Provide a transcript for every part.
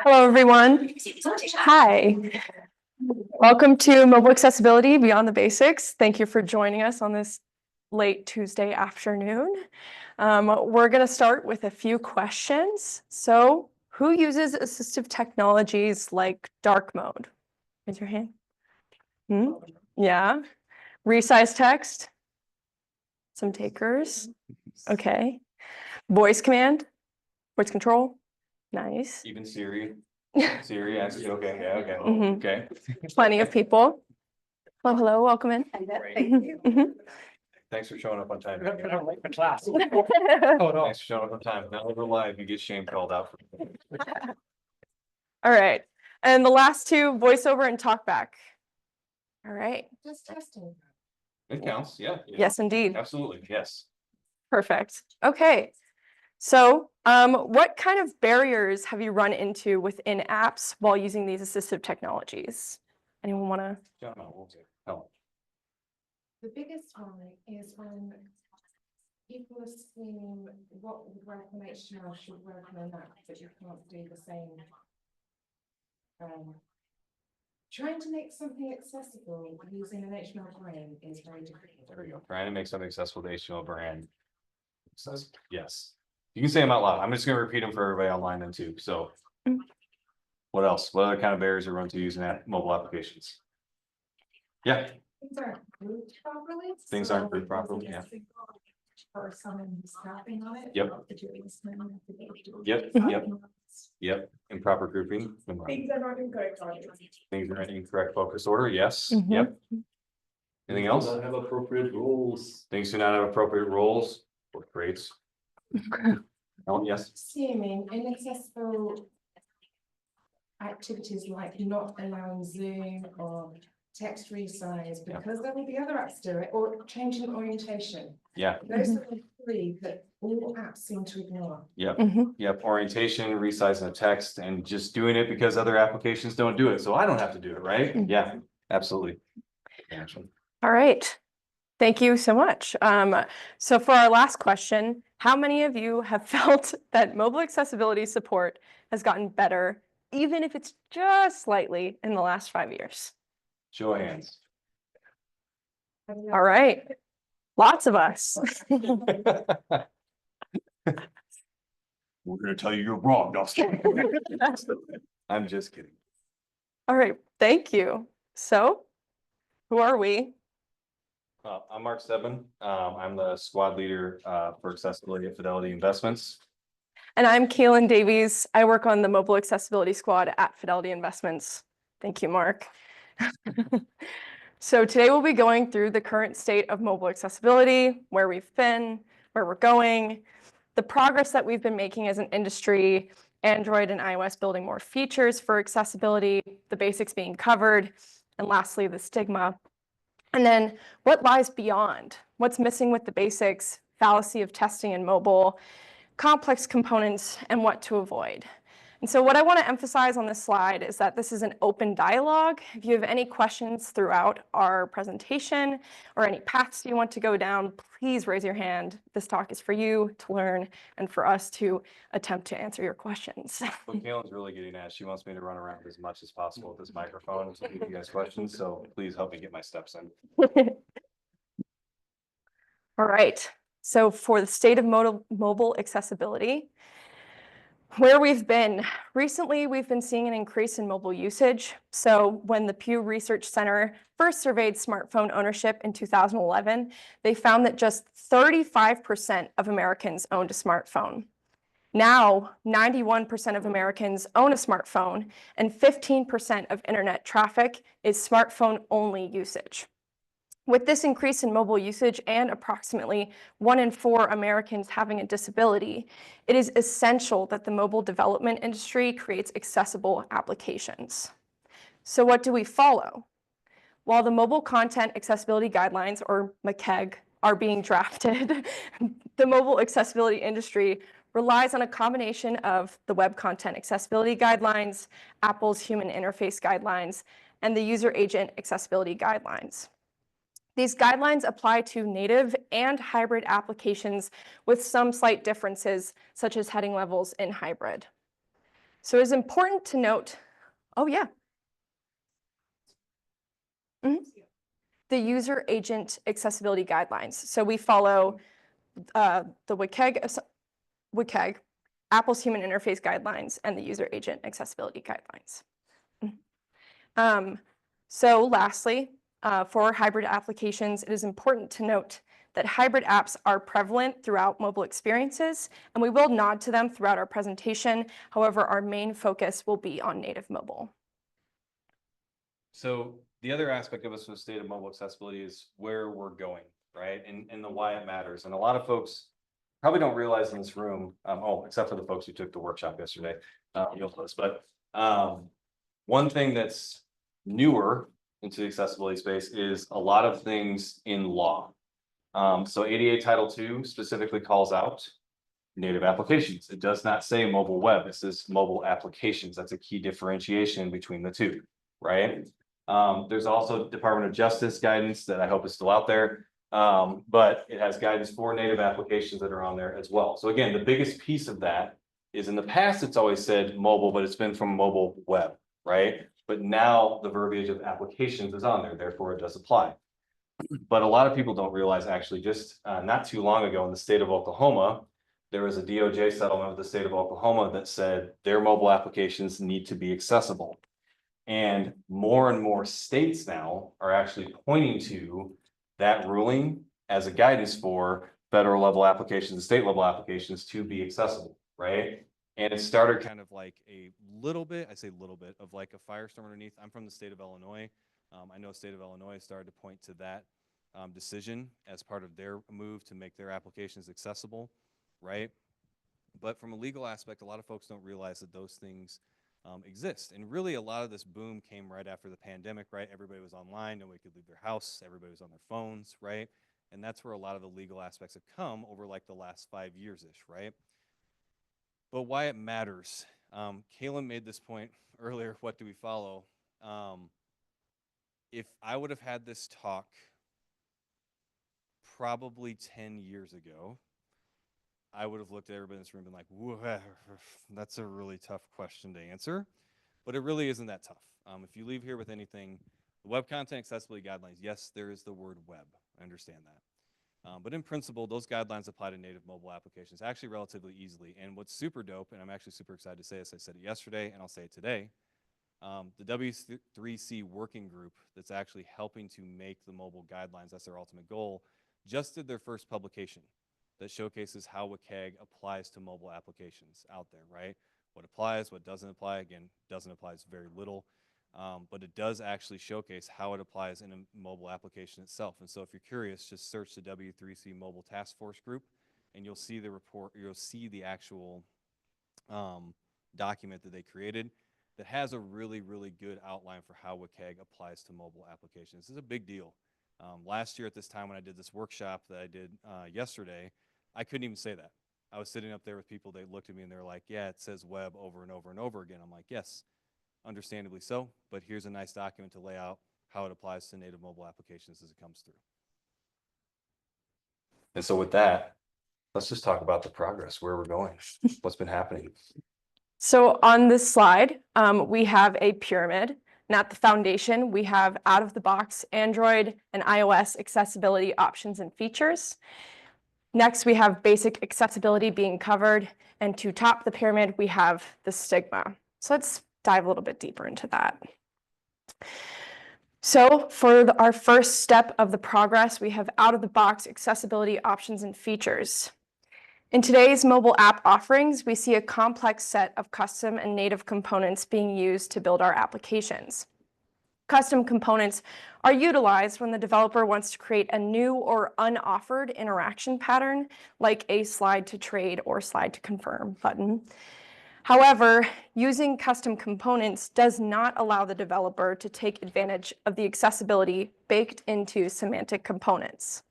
Hello, everyone. Hi. Welcome to Mobile Accessibility Beyond the Basics. Thank you for joining us on this late Tuesday afternoon. We're going to start with a few questions. So, who uses assistive technologies like dark mode? Raise your hand. Yeah. Resize text? Some takers. Okay. Voice command? Voice control? Nice. Even Siri. Siri asks you, okay, yeah, okay, Mhm. okay. Plenty of people. Hello, welcome in. Mhm. Thanks for showing up on time. Late for class. Mhm. Oh, no. Thanks for showing up on time. Now we're live, you get shame called out. All right. And the last two, voiceover and talkback. All right. Just testing. It counts, yeah. Yes, indeed. Absolutely, yes. Perfect. Okay. So, what kind of barriers have you run into within apps while using these assistive technologies? Anyone want to? John, what was it? Oh, The biggest one is when people assume what would work on HTML should work on an app, but you can't do the same. Trying to make something accessible using an HTML brand is very difficult. there we go. Trying to make something accessible to HTML brand. Says, yes. You can say them out loud. I'm just gonna repeat them for everybody online then too, so. What else? What other kind of barriers are run to using mobile applications? Yeah, Things aren't grouped properly. Things aren't grouped properly, yeah. Or someone who's tapping on it. Yep. Yep, improper grouping. Things are not in correct order. Things are in incorrect focus order, yes, Mhm. yep. Anything else? Don't have appropriate rules. Things do not have appropriate roles or traits. Oh, yes, Assuming inaccessible activities like not allowing Zoom or text resize, Yeah. because there will be other apps do it, or changing orientation. yeah, Those are the three that all apps seem to ignore. yep, Mhm. yep, orientation, resizing the text, and just doing it because other applications don't do it, so I don't have to do it, right? Mhm. Yeah, absolutely. Gotcha. All right. Thank you so much. So for our last question, how many of you have felt that mobile accessibility support has gotten better, even if it's just slightly in the last 5 years? Show of hands. All right. Lots of us. We're gonna tell you you're wrong, Dustin. I'm just kidding. All right. Thank you. So who are we? I'm Mark Stebbin. I'm the squad leader for accessibility at Fidelity Investments. And I'm Kaylin Davies. I work on the mobile accessibility squad at Fidelity Investments. Thank you, Mark. So today we'll be going through the current state of mobile accessibility, where we've been, where we're going, the progress that we've been making as an industry, Android and iOS building more features for accessibility, the basics being covered, and lastly, the stigma. And then what lies beyond? What's missing with the basics, fallacy of testing in mobile, complex components, and what to avoid. And so what I want to emphasize on this slide is that this is an open dialogue. If you have any questions throughout our presentation or any paths you want to go down, please raise your hand. This talk is for you to learn and for us to attempt to answer your questions. What Kaylin's really getting at, she wants me to run around as much as possible with this microphone to give you guys questions, so please help me get my steps in. All right. So for the state of mobile accessibility, where we've been, recently we've been seeing an increase in mobile usage. So when the Pew Research Center first surveyed smartphone ownership in 2011, they found that just 35% of Americans owned a smartphone. Now, 91% of Americans own a smartphone, and 15% of internet traffic is smartphone-only usage. With this increase in mobile usage and approximately 1 in 4 Americans having a disability, it is essential that the mobile development industry creates accessible applications. So what do we follow? While the Mobile Content Accessibility Guidelines, or MCAG, are being drafted, the mobile accessibility industry relies on a combination of the Web Content Accessibility Guidelines, Apple's Human Interface Guidelines, and the User Agent Accessibility Guidelines. These guidelines apply to native and hybrid applications with some slight differences, such as heading levels in hybrid. So it is important to note, oh yeah. The user agent accessibility guidelines. So we follow the WCAG, Apple's Human Interface Guidelines, and the user agent accessibility guidelines. So lastly, for hybrid applications, it is important to note that hybrid apps are prevalent throughout mobile experiences, and we will nod to them throughout our presentation. However, our main focus will be on native mobile. So the other aspect of us from the state of mobile accessibility is where we're going, right? And the why it matters. And a lot of folks probably don't realize in this room, except for the folks who took the workshop yesterday, but one thing that's newer into the accessibility space is a lot of things in law. So ADA Title II specifically calls out native applications. It does not say mobile web. It says mobile applications. That's a key differentiation between the two, right? There's also Department of Justice guidance that I hope is still out there. But it has guidance for native applications that are on there as well. So again, the biggest piece of that is in the past, it's always said mobile, but it's been from mobile web, right? But now the verbiage of applications is on there, therefore it does apply. But a lot of people don't realize actually just not too long ago in the state of Oklahoma, there was a DOJ settlement with the state of Oklahoma that said their mobile applications need to be accessible. And more states now are actually pointing to that ruling as a guidance for federal level applications and state level applications to be accessible, right? And it started kind of like a little bit, I say little bit, of like a firestorm underneath. I'm from the state of Illinois. I know the state of Illinois started to point to that decision as part of their move to make their applications accessible, right? But from a legal aspect, a lot of folks don't realize that those things exist. And really a lot of this boom came right after the pandemic, right? Everybody was online, nobody could leave their house, everybody was on their phones, right? And that's where a lot of the legal aspects have come over like the last 5 years-ish, right? But why it matters. Kaylin made this point earlier, what do we follow? If I would have had this talk probably 10 years ago, I would have looked at everybody in this room and been like, whoa, that's a really tough question to answer. But it really isn't that tough. If you leave here with anything, the Web Content Accessibility Guidelines, yes, there is the word web. I understand that. But in principle, those guidelines apply to native mobile applications actually relatively easily. And what's super dope, and I'm actually super excited to say this, I said it yesterday and I'll say it today, the W3C working group that's actually helping to make the mobile guidelines, that's their ultimate goal, just did their first publication that showcases how WCAG applies to mobile applications out there, right? What applies, what doesn't apply. Again, doesn't apply is very little, but it does actually showcase how it applies in a mobile application itself. And so if you're curious, just search the W3C Mobile Task Force group and you'll see the report, you'll see the actual document that they created that has a really, really good outline for how WCAG applies to mobile applications. This is a big deal. Last year at this time when I did this workshop that I did yesterday, I couldn't even say that. I was sitting up there with people, they looked at me and they're like, yeah, it says web over and over and over again. I'm like, yes, understandably so, but here's a nice document to lay out how it applies to native mobile applications as it comes through. And so with that, let's just talk about the progress, where we're going, what's been happening. So on this slide, we have a pyramid. And at the foundation, we have out-of-the-box Android and iOS accessibility options and features. Next, we have basic accessibility being covered. And to top the pyramid, we have the stigma. So let's dive a little bit deeper into that. So for our first step of the progress, we have out-of-the-box accessibility options and features. In today's mobile app offerings, we see a complex set of custom and native components being used to build our applications. Custom components are utilized when the developer wants to create a new or unoffered interaction pattern, like a slide to trade or slide to confirm button. However, using custom components does not allow the developer to take advantage of the accessibility baked into semantic components.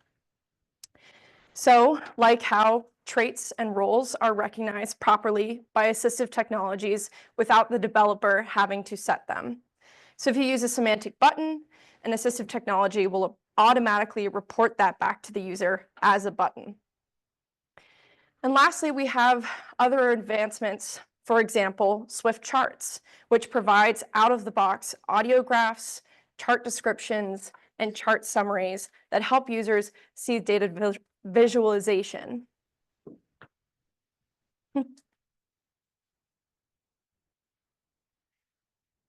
So, like how traits and roles are recognized properly by assistive technologies without the developer having to set them. So if you use a semantic button, an assistive technology will automatically report that back to the user as a button. And lastly, we have other advancements, for example, Swift Charts, which provides out-of-the-box audio graphs, chart descriptions, and chart summaries that help users see data visualization.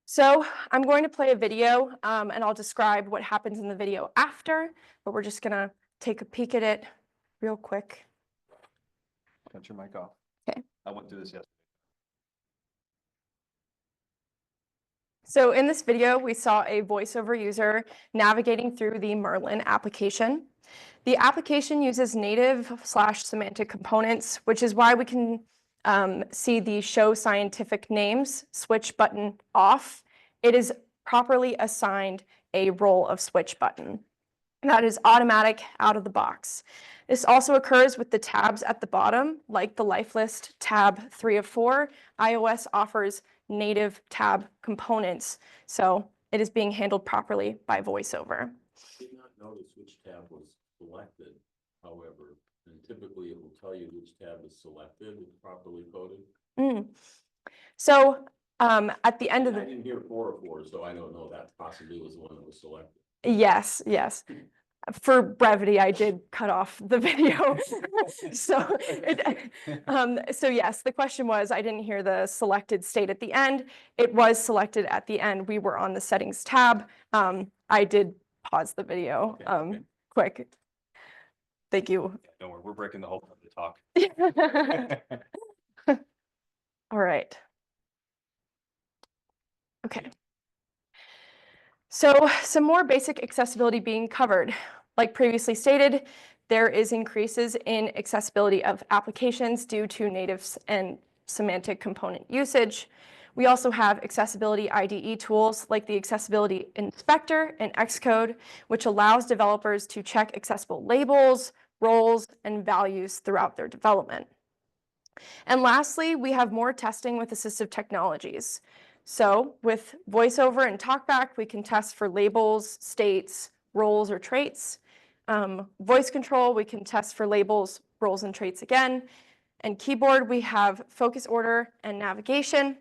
So I'm going to play a video and I'll describe what happens in the video after, but we're just gonna take a peek at it real quick. Cut your mic off. Okay. I went through this yesterday. So in this video, we saw a voiceover user navigating through the Merlin application. The application uses native/semantic components, which is why we can see the show scientific names switch button off. It is properly assigned a role of switch button. That is automatic out of the box. This also occurs with the tabs at the bottom, like the life list tab 3 of 4. iOS offers native tab components, so it is being handled properly by VoiceOver. Did not notice which tab was selected, however, and typically it will tell you which tab is selected, it's properly coded. So at the end of I the, didn't hear 4 of 4, so I don't know, that possibly was the one that was selected. yes. For brevity, I did cut off the video. So, so yes, the question was, I didn't hear the selected state at the end. It was selected at the end. We were on the settings tab. I did pause the video Okay. quick. Thank you. Don't worry, we're breaking the whole of the talk. All right. Okay. So some more basic accessibility being covered. Like previously stated, there is increases in accessibility of applications due to native and semantic component usage. We also have accessibility IDE tools like the Accessibility Inspector and Xcode, which allows developers to check accessible labels, roles, and values throughout their development. And lastly, we have more testing with assistive technologies. So with VoiceOver and TalkBack, we can test for labels, states, roles, or traits. Voice control, we can test for labels, roles, and traits again. And keyboard, we have focus order and navigation.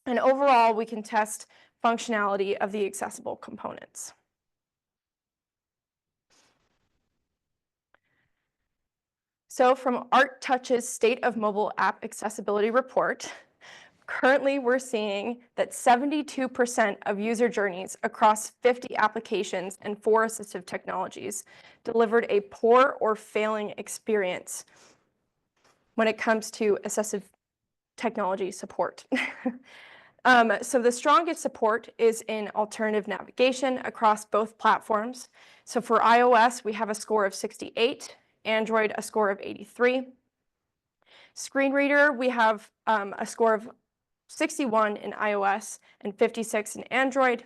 And overall, we can test functionality of the accessible components. So from ArtTouch's State of Mobile App Accessibility Report, currently we're seeing that 72% of user journeys across 50 applications and 4 assistive technologies delivered a poor or failing experience when it comes to assistive technology support. So the strongest support is in alternative navigation across both platforms. So for iOS, we have a score of 68, Android a score of 83. Screen reader, we have a score of 61 in iOS and 56 in Android.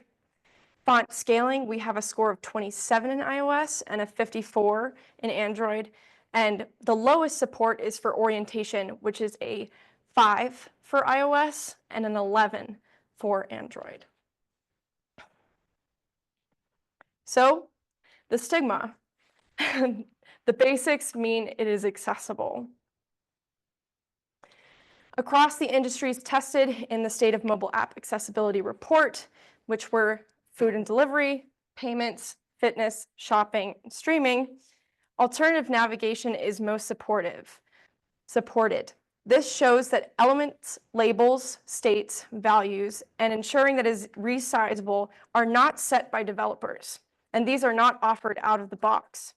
Font scaling, we have a score of 27 in iOS and a 54 in Android. And the lowest support is for orientation, which is a 5 for iOS and an 11 for Android. So the stigma. The basics mean it is accessible. Across the industries tested in the State of Mobile App Accessibility Report, which were food and delivery, payments, fitness, shopping, and streaming, alternative navigation is most supported. This shows that elements, labels, states, values, and ensuring that it is resizable are not set by developers, and these are not offered out of the box.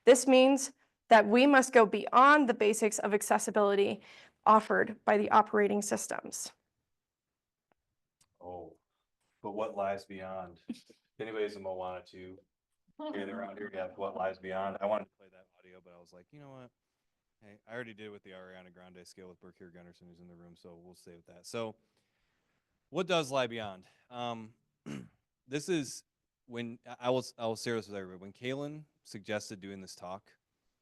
This means that we must go beyond the basics of accessibility offered by the operating systems. Oh, but what lies beyond? If anybody's a Moana 2 around here, yeah, what lies beyond? I wanted to play that audio, but I was like, you know what? Hey, I already did it with the Ariana Grande scale with Burke Gunnarsson, who's in the room, so we'll stay with that. So what does lie beyond? This is when I will share this with everybody. When Kaylin suggested doing this talk,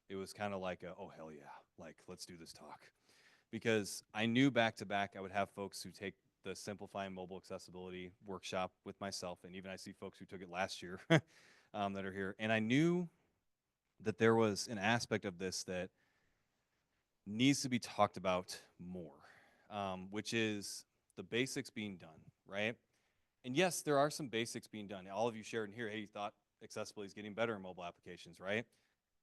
it was kind of like, oh, hell yeah, like, let's do this talk. Because I knew back to back, I would have folks who take the Simplifying Mobile Accessibility workshop with myself, and even I see folks who took it last year that are here. And I knew that there was an aspect of this that needs to be talked about more, which is the basics being done, right? And yes, there are some basics being done. All of you shared in here, hey, you thought accessibility is getting better in mobile applications, right?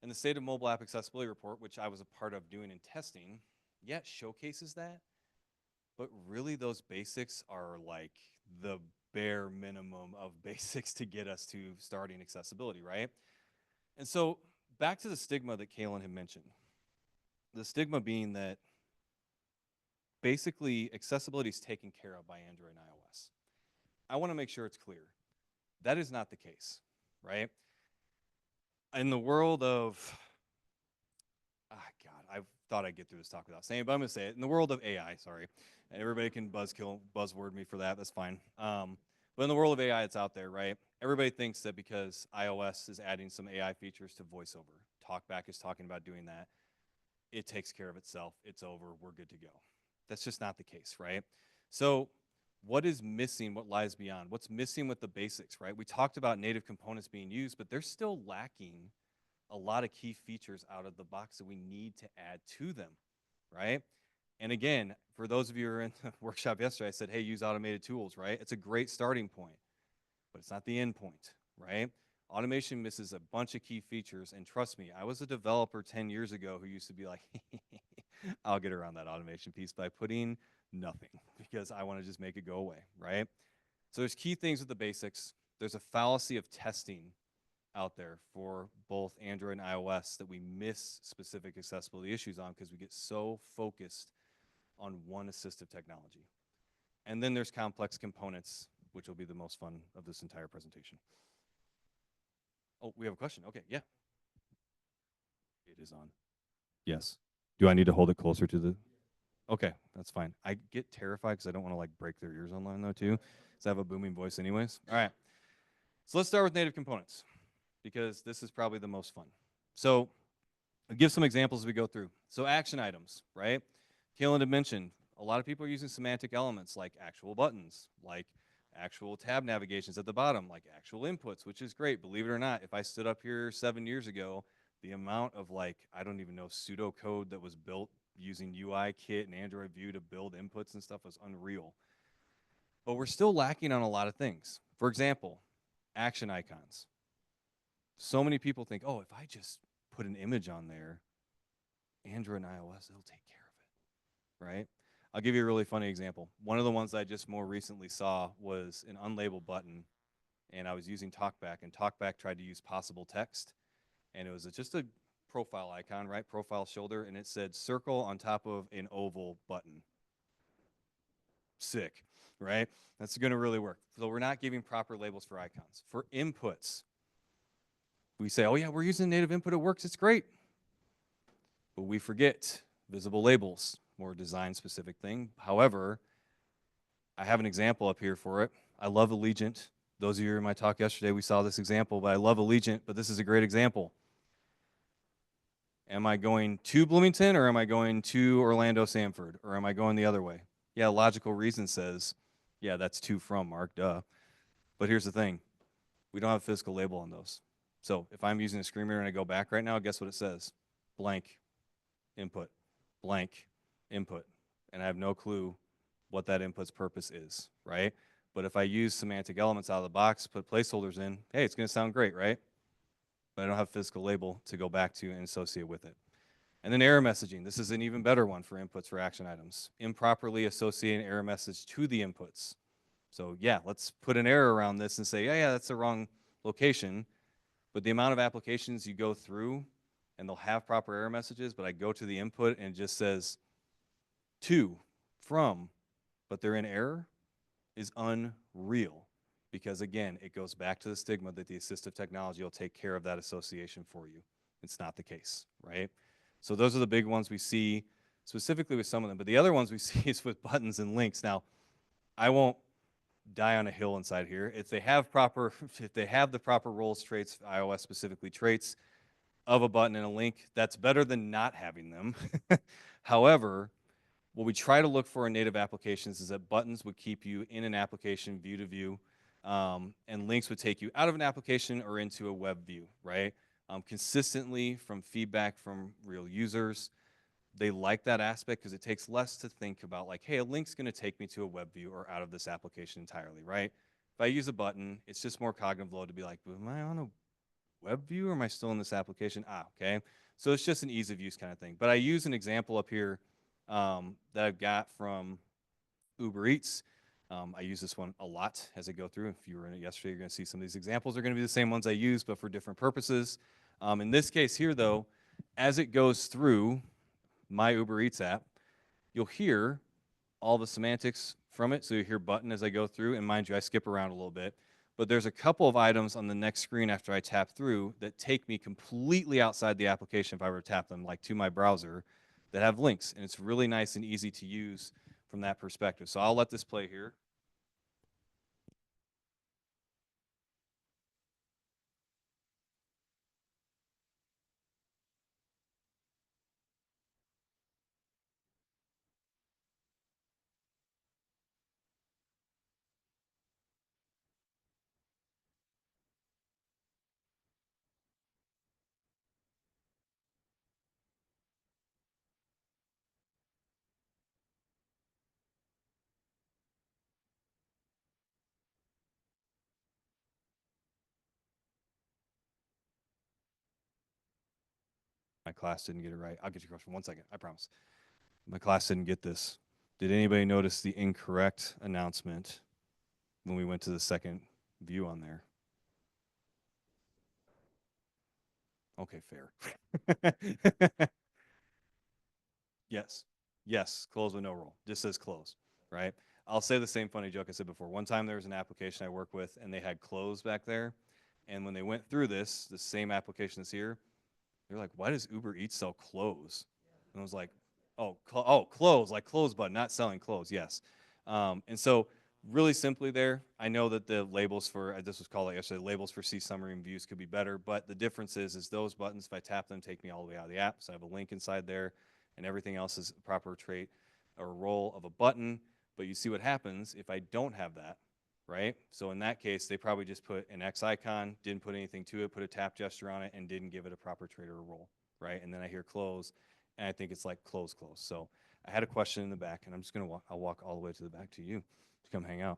And the State of Mobile App Accessibility Report, which I was a part of doing in testing, yeah, it showcases that. But really, those basics are like the bare minimum of basics to get us to starting accessibility, right? And so back to the stigma that Kaylin had mentioned. The stigma being that basically accessibility is taken care of by Android and iOS. I want to make sure it's clear. That is not the case, right? In the world of, God, I thought I'd get through this talk without saying it, but I'm going to say it. In the world of AI, sorry, and everybody can buzzword me for that, that's fine. But in the world of AI, it's out there, right? Everybody thinks that because iOS is adding some AI features to VoiceOver, TalkBack is talking about doing that, it takes care of itself, it's over, we're good to go. That's just not the case, right? So what is missing, what lies beyond? What's missing with the basics, right? We talked about native components being used, but they're still lacking a lot of key features out of the box that we need to add to them, right? And again, for those of you who were in the workshop yesterday, I said, hey, use automated tools, right? It's a great starting point, but it's not the end point, right? Automation misses a bunch of key features, and trust me, I was a developer 10 years ago who used to be like, I'll get around that automation piece by putting nothing because I want to just make it go away, right? So there's key things with the basics. There's a fallacy of testing out there for both Android and iOS that we miss specific accessibility issues on because we get so focused on one assistive technology. And then there's complex components, which will be the most fun of this entire presentation. Oh, we have a question. Okay, yeah. It is on. Yes. Do I need to hold it closer to the? Okay, that's fine. I get terrified because I don't want to like break their ears online though too. Because I have a booming voice anyways. All right. So let's start with native components because this is probably the most fun. So I'll give some examples as we go through. So action items, right? Kaylin had mentioned a lot of people are using semantic elements like actual buttons, like actual tab navigations at the bottom, like actual inputs, which is great. Believe it or not, if I stood up here 7 years ago, the amount of like, I don't even know, pseudocode that was built using UIKit and Android View to build inputs and stuff was unreal. But we're still lacking on a lot of things. For example, action icons. So many people think, oh, if I just put an image on there, Android and iOS, it'll take care of it, right? I'll give you a really funny example. One of the ones I just more recently saw was an unlabeled button, and I was using TalkBack, and TalkBack tried to use possible text, and it was just a profile icon, right? Profile shoulder, and it said circle on top of an oval button. Sick, right? That's going to really work. So we're not giving proper labels for icons. For inputs, we say, oh yeah, we're using native input, it works, it's great. But we forget visible labels, more design specific thing. However, I have an example up here for it. I love Allegiant. Those of you in my talk yesterday, we saw this example, but I love Allegiant, but this is a great example. Am I going to Bloomington or am I going to Orlando Sanford or am I going the other way? Yeah, logical reason says, yeah, that's to from, Mark, duh. But here's the thing. We don't have a physical label on those. So if I'm using a screen reader and I go back right now, guess what it says? Blank input, blank input. And I have no clue what that input's purpose is, right? But if I use semantic elements out of the box, put placeholders in, hey, it's going to sound great, right? But I don't have a physical label to go back to and associate with it. And then error messaging. This is an even better one for inputs for action items. Improperly associating error message to the inputs. So yeah, let's put an error around this and say, yeah, that's the wrong location. But the amount of applications you go through and they'll have proper error messages, but I go to the input and it just says to, from, but they're in error is unreal. Because again, it goes back to the stigma that the assistive technology will take care of that association for you. It's not the case, right? So those are the big ones we see specifically with some of them. But the other ones we see is with buttons and links. Now, I won't die on a hill inside here. If they have the proper roles, traits, iOS specifically traits of a button and a link, that's better than not having them. However, what we try to look for in native applications is that buttons would keep you in an application view to view. And links would take you out of an application or into a web view, right? Consistently from feedback from real users, they like that aspect because it takes less to think about like, hey, a link's going to take me to a web view or out of this application entirely, right? If I use a button, it's just more cognitive load to be like, am I on a web view or am I still in this application? Okay. So it's just an ease of use kind of thing. But I use an example up here that I've got from Uber Eats. I use this one a lot as I go through. If you were in it yesterday, you're going to see some of these examples are going to be the same ones I use, but for different purposes. In this case here, though, as it goes through my Uber Eats app, you'll hear all the semantics from it. So you hear button as I go through, and mind you, I skip around a little bit. But there's a couple of items on the next screen after I tap through that take me completely outside the application if I were to tap them, like to my browser, that have links. And it's really nice and easy to use from that perspective. So I'll let this play here. My class didn't get it right. I'll get your question in 1 second, I promise. My class didn't get this. Did anybody notice the incorrect announcement when we went to the second view on there? Okay, fair. Yes, yes, close with no roll. Just says close, right? I'll say the same funny joke I said before. One time there was an application I work with and they had close back there. And when they went through this, the same application is here, they're like, why does Uber Eats sell clothes? And I was like, oh, clothes, like clothes button, not selling clothes, yes. And so really simply there, I know that the labels for, this was called like yesterday, labels for see summary and views could be better, but the difference is those buttons, if I tap them, take me all the way out of the app. So I have a link inside there and everything else is a proper trait or role of a button. But you see what happens if I don't have that, right? So in that case, they probably just put an X icon, didn't put anything to it, put a tap gesture on it, and didn't give it a proper trait or role, right? And then I hear close, and I think it's like close. So I had a question in the back, and I'm just gonna walk, I'll walk all the way to the back to you to come hang out.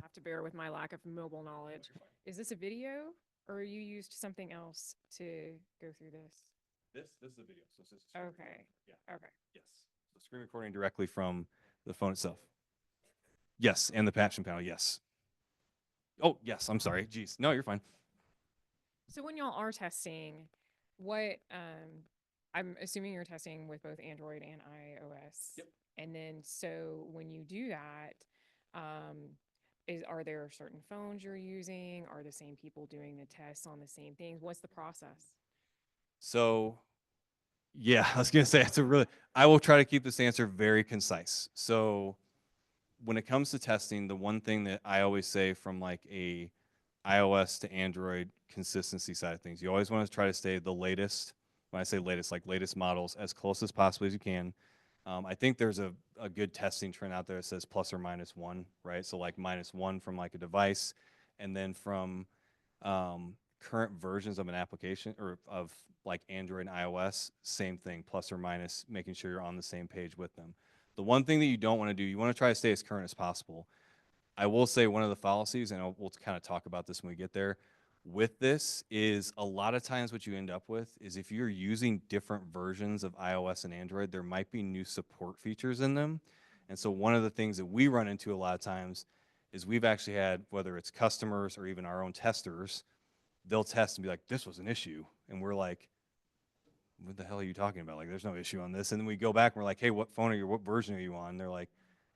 Have to bear with my lack of mobile knowledge. Is this a video or you used something else to go through this? This is a video, so this is Okay. Yeah. Okay. Yes. So screen recording directly from the phone itself. Yes, and the caption panel, yes. Oh, yes, I'm sorry. Geez. No, you're fine. So when y'all are testing, what I'm assuming you're testing with both Android and iOS. Yep. And then so when you do that, are there certain phones you're using? Are the same people doing the tests on the same things? What's the process? So, yeah, I was gonna say I will try to keep this answer very concise. So when it comes to testing, the one thing that I always say from like a iOS to Android consistency side of things, you always want to try to stay the latest. When I say latest, like latest models, as close as possibly as you can. I think there's a good testing trend out there that says +or-1, right? So like -1 from like a device, and then from current versions of an application or of like Android and iOS, same thing, +or-, making sure you're on the same page with them. The one thing that you don't want to do, you want to try to stay as current as possible. I will say one of the fallacies, and we'll kind of talk about this when we get there, with this is a lot of times what you end up with is if you're using different versions of iOS and Android, there might be new support features in them. And so one of the things that we run into a lot of times is we've actually had, whether it's customers or even our own testers, they'll test and be like, this was an issue. And we're like, what the hell are you talking about? Like, there's no issue on this. And then we go back and we're like, hey, what phone are you, what version are you on? And they're like,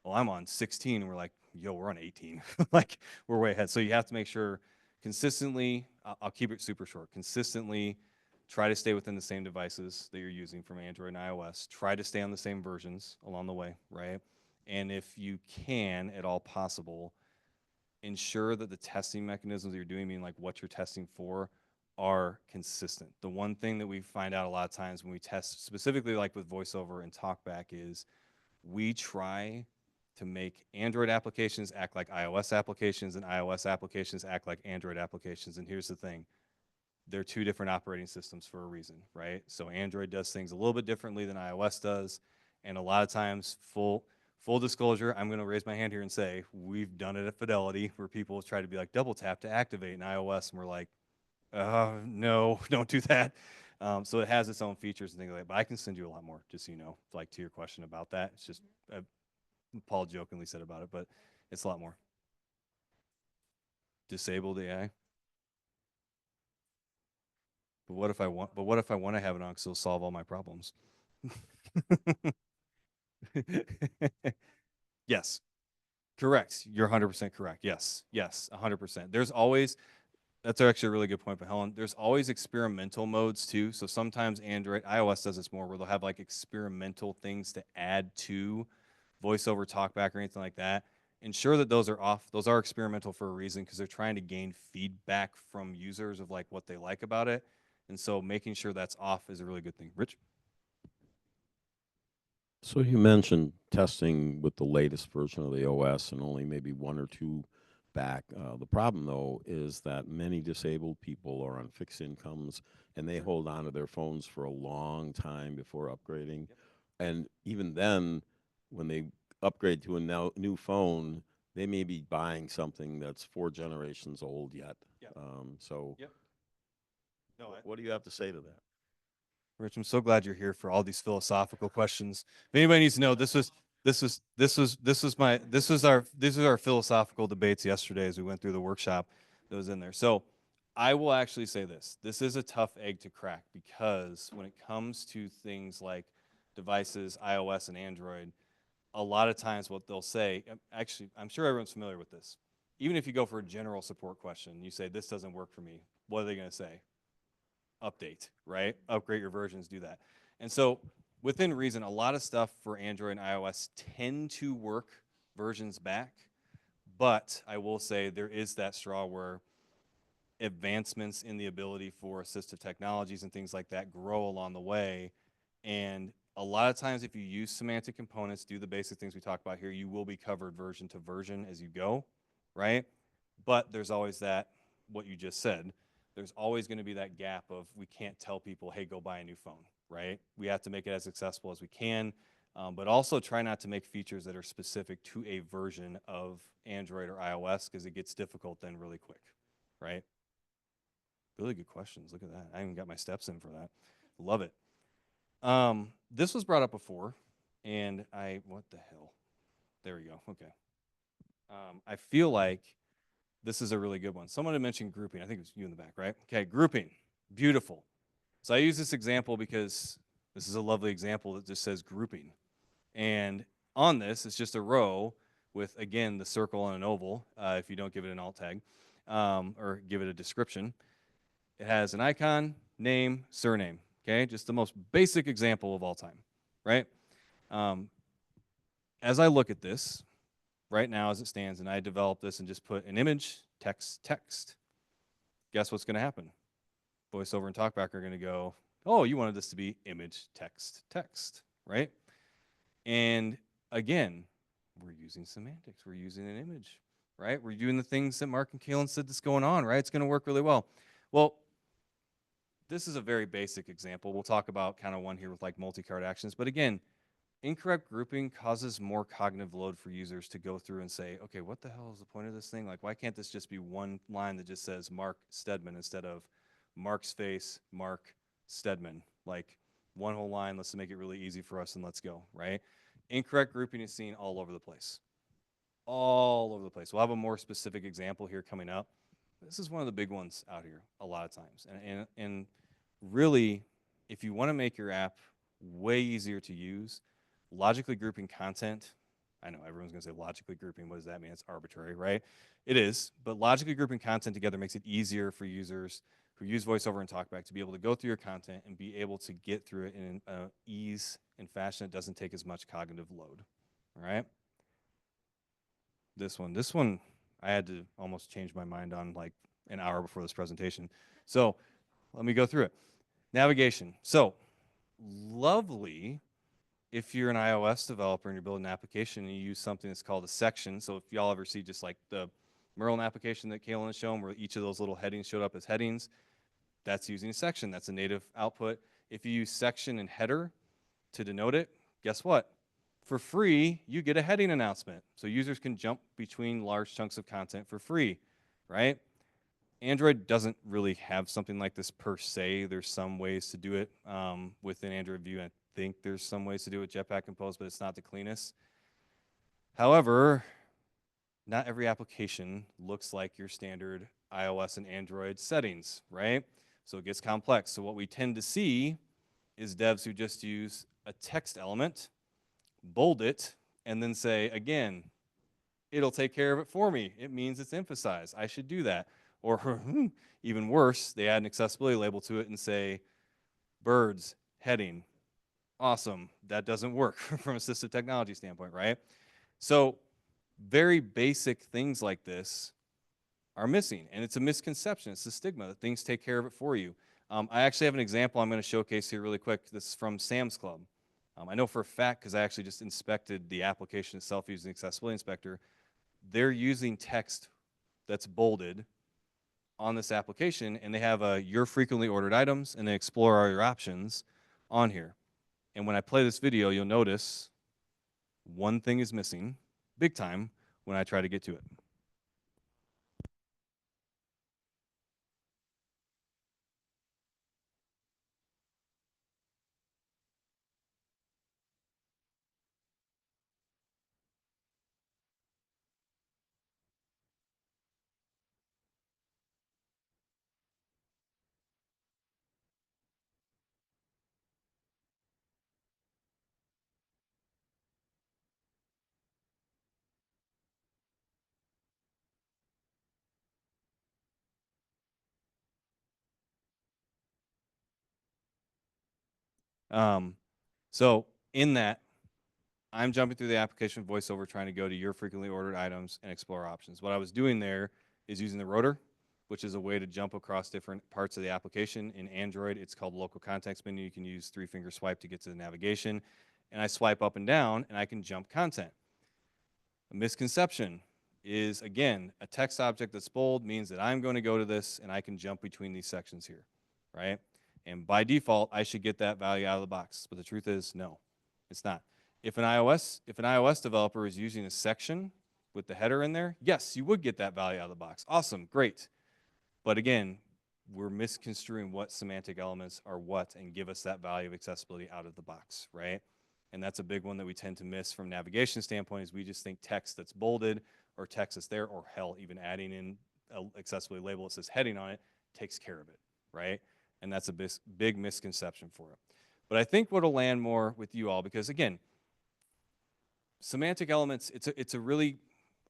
well, I'm on 16. And we're like, yo, we're on 18. Like, we're way ahead. So you have to make sure consistently, I'll keep it super short, consistently try to stay within the same devices that you're using from Android and iOS. Try to stay on the same versions along the way, right? And if you can, at all possible, ensure that the testing mechanisms that you're doing, meaning like what you're testing for, are consistent. The one thing that we find out a lot of times when we test, specifically like with VoiceOver and TalkBack, is we try to make Android applications act like iOS applications and iOS applications act like Android applications. And here's the thing. They're two different operating systems for a reason, right? So Android does things a little bit differently than iOS does. And a lot of times, full disclosure, I'm going to raise my hand here and say, we've done it at Fidelity where people try to be like double tap to activate in iOS. And we're like, no, don't do that. So it has its own features and things like that. But I can send you a lot more, just so you know, like to your question about that. It's just, Paul jokingly said about it, but it's a lot more. Disabled AI. But what if I want? But what if I want to have it on because it'll solve all my problems? Yes, correct. You're 100% correct. Yes, 100%. There's always, that's actually a really good point, but Helen, there's always experimental modes too. So sometimes iOS does this more where they'll have like experimental things to add to voice over talkback or anything like that. Ensure that those are off. Those are experimental for a reason because they're trying to gain feedback from users of like what they like about it. And so making sure that's off is a really good thing. Rich? So you mentioned testing with the latest version of the OS and only maybe 1 or 2 back. The problem, though, is that many disabled people are on fixed incomes and they hold on to their phones for a long time before upgrading. Yep. And even then, when they upgrade to a new phone, they may be buying something that's 4 generations old yet. Yep. So Yep. No, what do you have to say to that? Rich, I'm so glad you're here for all these philosophical questions. If anybody needs to know, these are our philosophical debates yesterday as we went through the workshop that was in there. So I will actually say this. This is a tough egg to crack because when it comes to things like devices, iOS and Android, a lot of times what they'll say, actually, I'm sure everyone's familiar with this. Even if you go for a general support question, you say, this doesn't work for me. What are they going to say? Update, right? Upgrade your versions, do that. And so within reason, a lot of stuff for Android and iOS tend to work versions back, but I will say there is that straw where advancements in the ability for assistive technologies and things like that grow along the way. And a lot of times if you use semantic components, do the basic things we talk about here, you will be covered version to version as you go, right? But there's always that, what you just said, there's always going to be that gap of we can't tell people, hey, go buy a new phone, right? We have to make it as accessible as we can, but also try not to make features that are specific to a version of Android or iOS because it gets difficult then really quick, right? Really good questions. Look at that. I even got my steps in for that. Love it. This was brought up before, and what the hell? There we go. Okay. I feel like this is a really good one. Someone had mentioned grouping. I think it was you in the back, right? Okay, grouping. Beautiful. So I use this example because this is a lovely example that just says grouping. And on this, it's just a row with, again, the circle and an oval, if you don't give it an alt tag, or give it a description. It has an icon, name, surname, okay? Just the most basic example of all time, right? As I look at this, right now as it stands, and I develop this and just put an image, text, guess what's going to happen? VoiceOver and TalkBack are going to go, oh, you wanted this to be image, text, right? And again, we're using semantics. We're using an image, right? We're doing the things that Mark and Kaylin said that's going on, right? It's going to work really well. Well, this is a very basic example. We'll talk about kind of one here with like multi-card actions. But again, incorrect grouping causes more cognitive load for users to go through and say, okay, what the hell is the point of this thing? Like, why can't this just be one line that just says Mark Stedman instead of Mark's face, Mark Stedman? Like, one whole line, let's make it really easy for us and let's go, right? Incorrect grouping is seen all over the place. All over the place. We'll have a more specific example here coming up. This is one of the big ones out here a lot of times. And really, if you want to make your app way easier to use, logically grouping content, I know everyone's going to say logically grouping. What does that mean? It's arbitrary, right? It is, but logically grouping content together makes it easier for users who use VoiceOver and TalkBack to be able to go through your content and be able to get through it in an ease and fashion that doesn't take as much cognitive load, all right? This one, I had to almost change my mind on like an hour before this presentation. So let me go through it. Navigation. So lovely if you're an iOS developer and you're building an application and you use something that's called a section, so if y'all ever see just like the Merlin application that Kaylin has shown where each of those little headings showed up as headings, that's using a section. That's a native output. If you use section and header to denote it, guess what? For free, you get a heading announcement. So users can jump between large chunks of content for free, right? Android doesn't really have something like this per se. There's some ways to do it within Android View. I think there's some ways to do it with Jetpack Compose, but it's not the cleanest. However, not every application looks like your standard iOS and Android settings, right? So it gets complex. So what we tend to see is devs who just use a text element, bold it, and then say, again, it'll take care of it for me. It means it's emphasized. I should do that. Or even worse, they add an accessibility label to it and say, birds, heading. Awesome. That doesn't work from a assistive technology standpoint, right? So very basic things like this are missing, and it's a misconception. It's a stigma that things take care of it for you. I actually have an example I'm going to showcase here really quick. This is from Sam's Club. I know for a fact because I actually just inspected the application itself using Accessibility Inspector. They're using text that's bolded on this application, and they have your frequently ordered items and then explore all your options on here. And when I play this video, you'll notice one thing is missing big time when I try to get to it. So in that, I'm jumping through the application voiceover trying to go to your frequently ordered items and explore options. What I was doing there is using the rotor, which is a way to jump across different parts of the application. In Android, it's called local context menu. You can use 3-finger swipe to get to the navigation. And I swipe up and down, and I can jump content. A misconception is, again, a text object that's bold means that I'm going to go to this, and I can jump between these sections here, right? And by default, I should get that value out of the box. But the truth is, no, it's not. If an iOS developer is using a section with the header in there, yes, you would get that value out of the box. Awesome, great. But again, we're misconstruing what semantic elements are what and give us that value of accessibility out of the box, right? And that's a big one that we tend to miss from navigation standpoint is we just think text that's bolded or text that's there, or hell, even adding in an accessibility label that says heading on it takes care of it, right? And that's a big misconception for it. But I think what'll land more with you all, because again, semantic elements, it's a really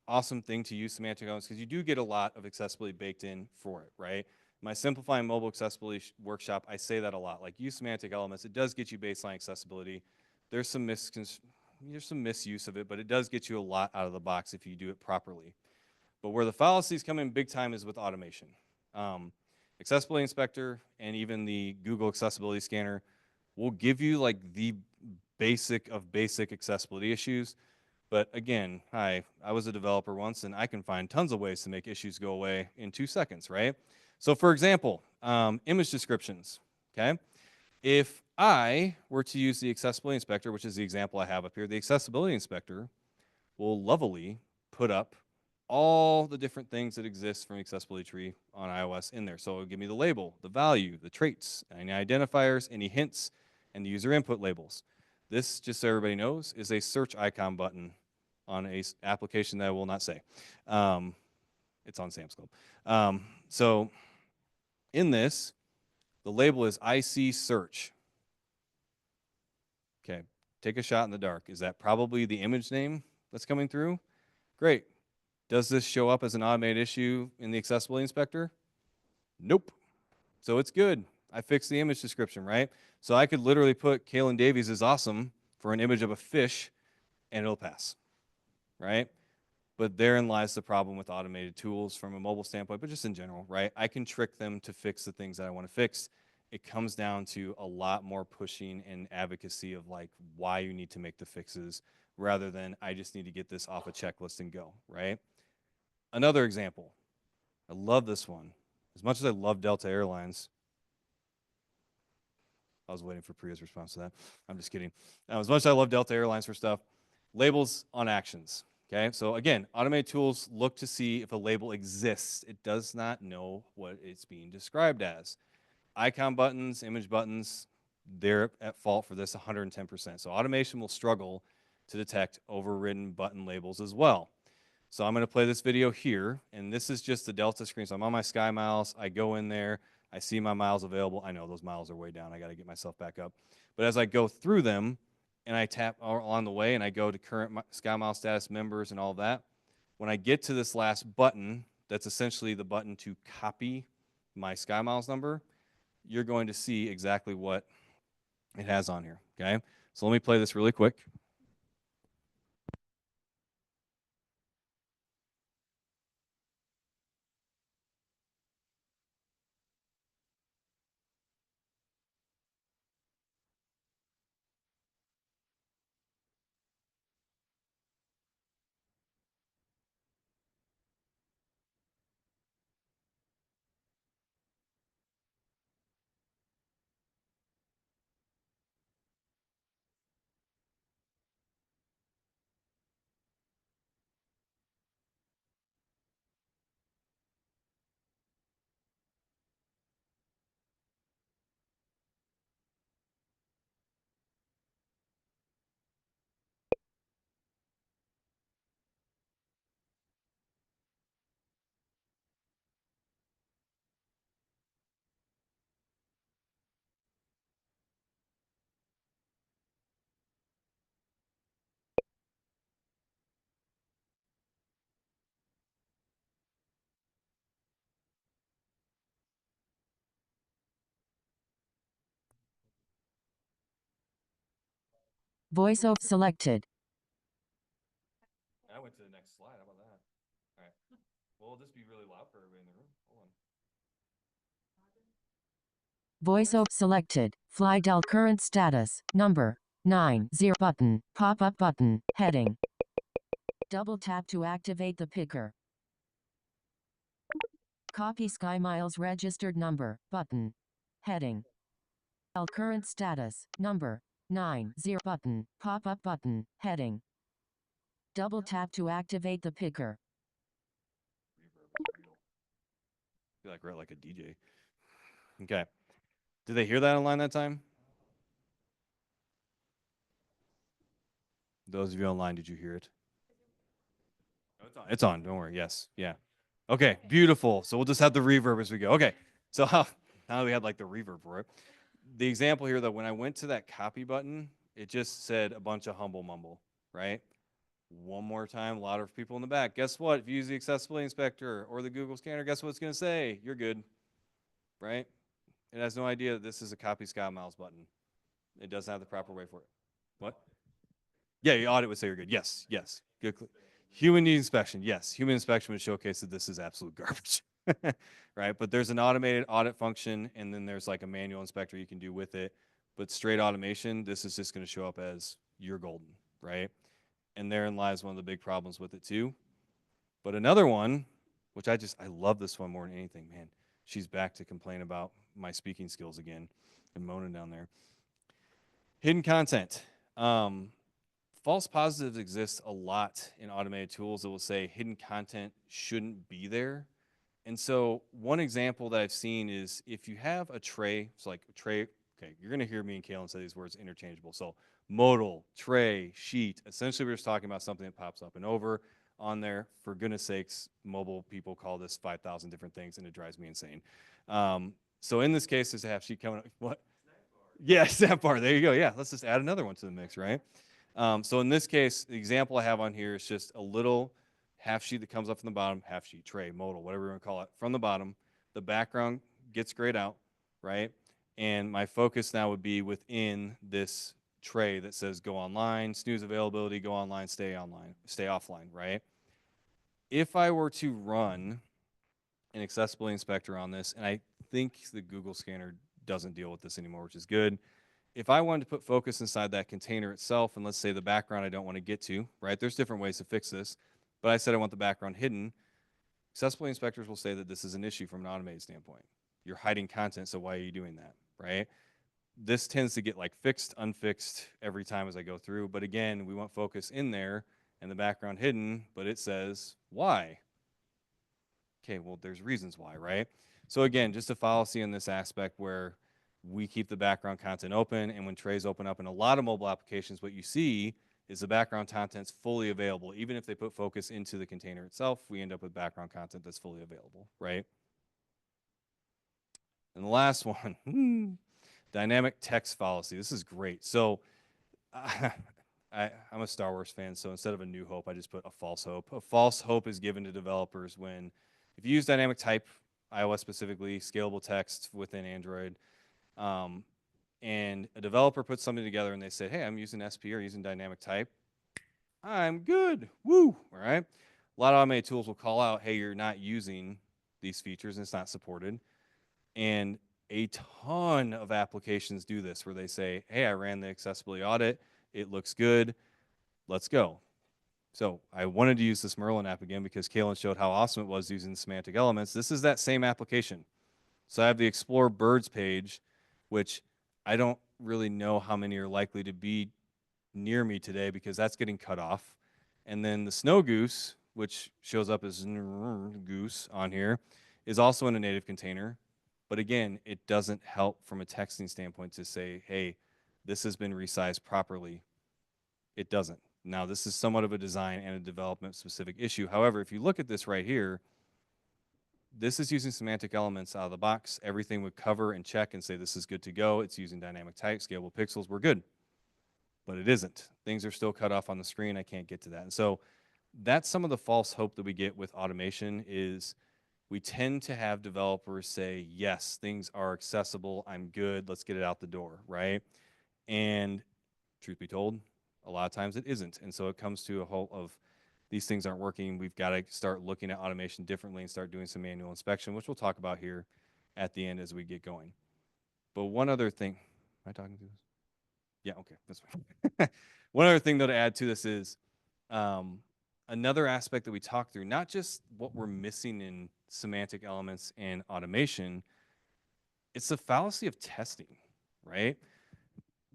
awesome thing to use semantic elements because you do get a lot of accessibility baked in for it, right? My Simplifying Mobile Accessibility workshop, I say that a lot. Like, use semantic elements. It does get you baseline accessibility. There's some misuse of it, but it does get you a lot out of the box if you do it properly. But where the fallacies come in big time is with automation. Accessibility Inspector and even the Google Accessibility Scanner will give you like the basic of basic accessibility issues. But again, I was a developer once, and I can find tons of ways to make issues go away in 2 seconds, right? So for example, image descriptions, okay? If I were to use the Accessibility Inspector, which is the example I have up here, the Accessibility Inspector will lovely put up all the different things that exist from the accessibility tree on iOS in there. So it'll give me the label, the value, the traits, any identifiers, any hints, and the user input labels. This, just so everybody knows, is a search icon button on a application that I will not say. It's on Sam's Club. So in this, the label is IC search. Okay, take a shot in the dark. Is that probably the image name that's coming through? Great. Does this show up as an automated issue in the Accessibility Inspector? Nope. So it's good. I fixed the image description, right? So I could literally put Kaylin Davies is awesome for an image of a fish, and it'll pass, right? But therein lies the problem with automated tools from a mobile standpoint, but just in general, right? I can trick them to fix the things that I want to fix, it comes down to a lot more pushing and advocacy of like why you need to make the fixes rather than I just need to get this off a checklist and go, right? Another example, I love this one. As much as I love Delta Airlines, I was waiting for Priya's response to that. I'm just kidding. As much as I love Delta Airlines for stuff, labels on actions. Okay, so again, automated tools look to see if a label exists. It does not know what it's being described as. Icon buttons, image buttons, they're at fault for this 110%. So automation will struggle to detect overridden button labels as well. So I'm going to play this video here, and this is just the Delta screen. So I'm on my Sky Miles. I go in there. I see my miles available. I know those miles are way down. I got to get myself back up. But as I go through them, and I tap along the way, and I go to current Sky Miles status members and all that, when I get to this last button, that's essentially the button to copy my Sky Miles number, you're going to see exactly what it has on here, okay? So let me play this really quick. Voiceover selected. I went to the next slide. How about that? All right. Well, will this be really loud for everybody in the room? Hold on. Voiceover selected. Fly Del current status. Number 90 button. Pop-up button. Heading. Double tap to activate the picker. Copy Sky Miles registered number. Button. Heading. Del current status. Number 90 button. Pop-up button. Heading. Double tap to activate the picker. Feel like we're like a DJ. Okay. Did they hear that online that time? Those of you online, did you hear it? Oh, it's on. It's on. Don't worry. Yes. Yeah. Okay. Beautiful. So we'll just have the reverb as we go. Okay. So now that we had like the reverb for it. The example here that when I went to that copy button, it just said a bunch of humble mumble, right? One more time, a lot of people in the back. Guess what? If you use the accessibility inspector or the Google scanner, guess what it's going to say? You're good, right? It has no idea that this is a copy Sky Miles button. It doesn't have the proper way for it. What? Yeah, your audit would say you're good. Yes, yes. Good. Human need inspection. Yes, human inspection would showcase that this is absolute garbage, right? But there's an automated audit function, and then there's like a manual inspector you can do with it. But straight automation, this is just going to show up as you're golden, right? And therein lies one of the big problems with it too. But another one, which I love this one more than anything, man. She's back to complain about my speaking skills again and moaning down there. Hidden content. False positives exist a lot in automated tools that will say hidden content shouldn't be there. And so one example that I've seen is if you have a tray, it's like a tray, okay, you're going to hear me and Kalen say these words interchangeable. So modal, tray, sheet. Essentially, we're just talking about something that pops up and over on there. For goodness sakes, mobile people call this 5,000 different things, and it drives me insane. So in this case, there's a half sheet coming up. What? Yeah, snap bar. There you go. Yeah, let's just add another one to the mix, right? So in this case, the example I have on here is just a little half sheet that comes up from the bottom, half sheet, tray, modal, whatever you want to call it, from the bottom. The background gets grayed out, right? And my focus now would be within this tray that says go online, snooze availability, go online, stay offline, right? If I were to run an accessibility inspector on this, and I think the Google scanner doesn't deal with this anymore, which is good. If I wanted to put focus inside that container itself, and let's say the background I don't want to get to, right? There's different ways to fix this, but I said I want the background hidden. Accessibility inspectors will say that this is an issue from an automated standpoint. You're hiding content, so why are you doing that, right? This tends to get like fixed, unfixed every time as I go through. But again, we want focus in there and the background hidden, but it says why. Okay, well, there's reasons why, right? So again, just a fallacy in this aspect where we keep the background content open, and when trays open up in a lot of mobile applications, what you see is the background content's fully available. Even if they put focus into the container itself, we end up with background content that's fully available, right? And the last one, dynamic text fallacy. This is great. So I'm a Star Wars fan, so instead of a new hope, I just put a false hope. A false hope is given to developers when, if you use dynamic type, iOS specifically, scalable text within Android, and a developer puts something together and they say, hey, I'm using SP or using dynamic type, I'm good, woo, all right? A lot of automated tools will call out, hey, you're not using these features and it's not supported. And a ton of applications do this where they say, hey, I ran the accessibility audit, it looks good, let's go. So I wanted to use this Merlin app again because Kalen showed how awesome it was using semantic elements. This is that same application. So I have the Explore Birds page, which I don't really know how many are likely to be near me today because that's getting cut off. And then the Snow Goose, which shows up as goose on here, is also in a native container. But again, it doesn't help from a texting standpoint to say, hey, this has been resized properly. It doesn't. Now, this is somewhat of a design and a development specific issue. However, if you look at this right here, this is using semantic elements out of the box. Everything would cover and check and say this is good to go. It's using dynamic type, scalable pixels. We're good. But it isn't. Things are still cut off on the screen. I can't get to that. And so that's some of the false hope that we get with automation is we tend to have developers say, yes, things are accessible. I'm good. Let's get it out the door, right? And truth be told, a lot of times it isn't. And so it comes to a whole of these things aren't working. We've got to start looking at automation differently and start doing some manual inspection, which we'll talk about here at the end as we get going. But one other thing, am I talking to this? Yeah, okay, that's fine. One other thing though to add to this is another aspect that we talked through, not just what we're missing in semantic elements and automation, it's the fallacy of testing, right?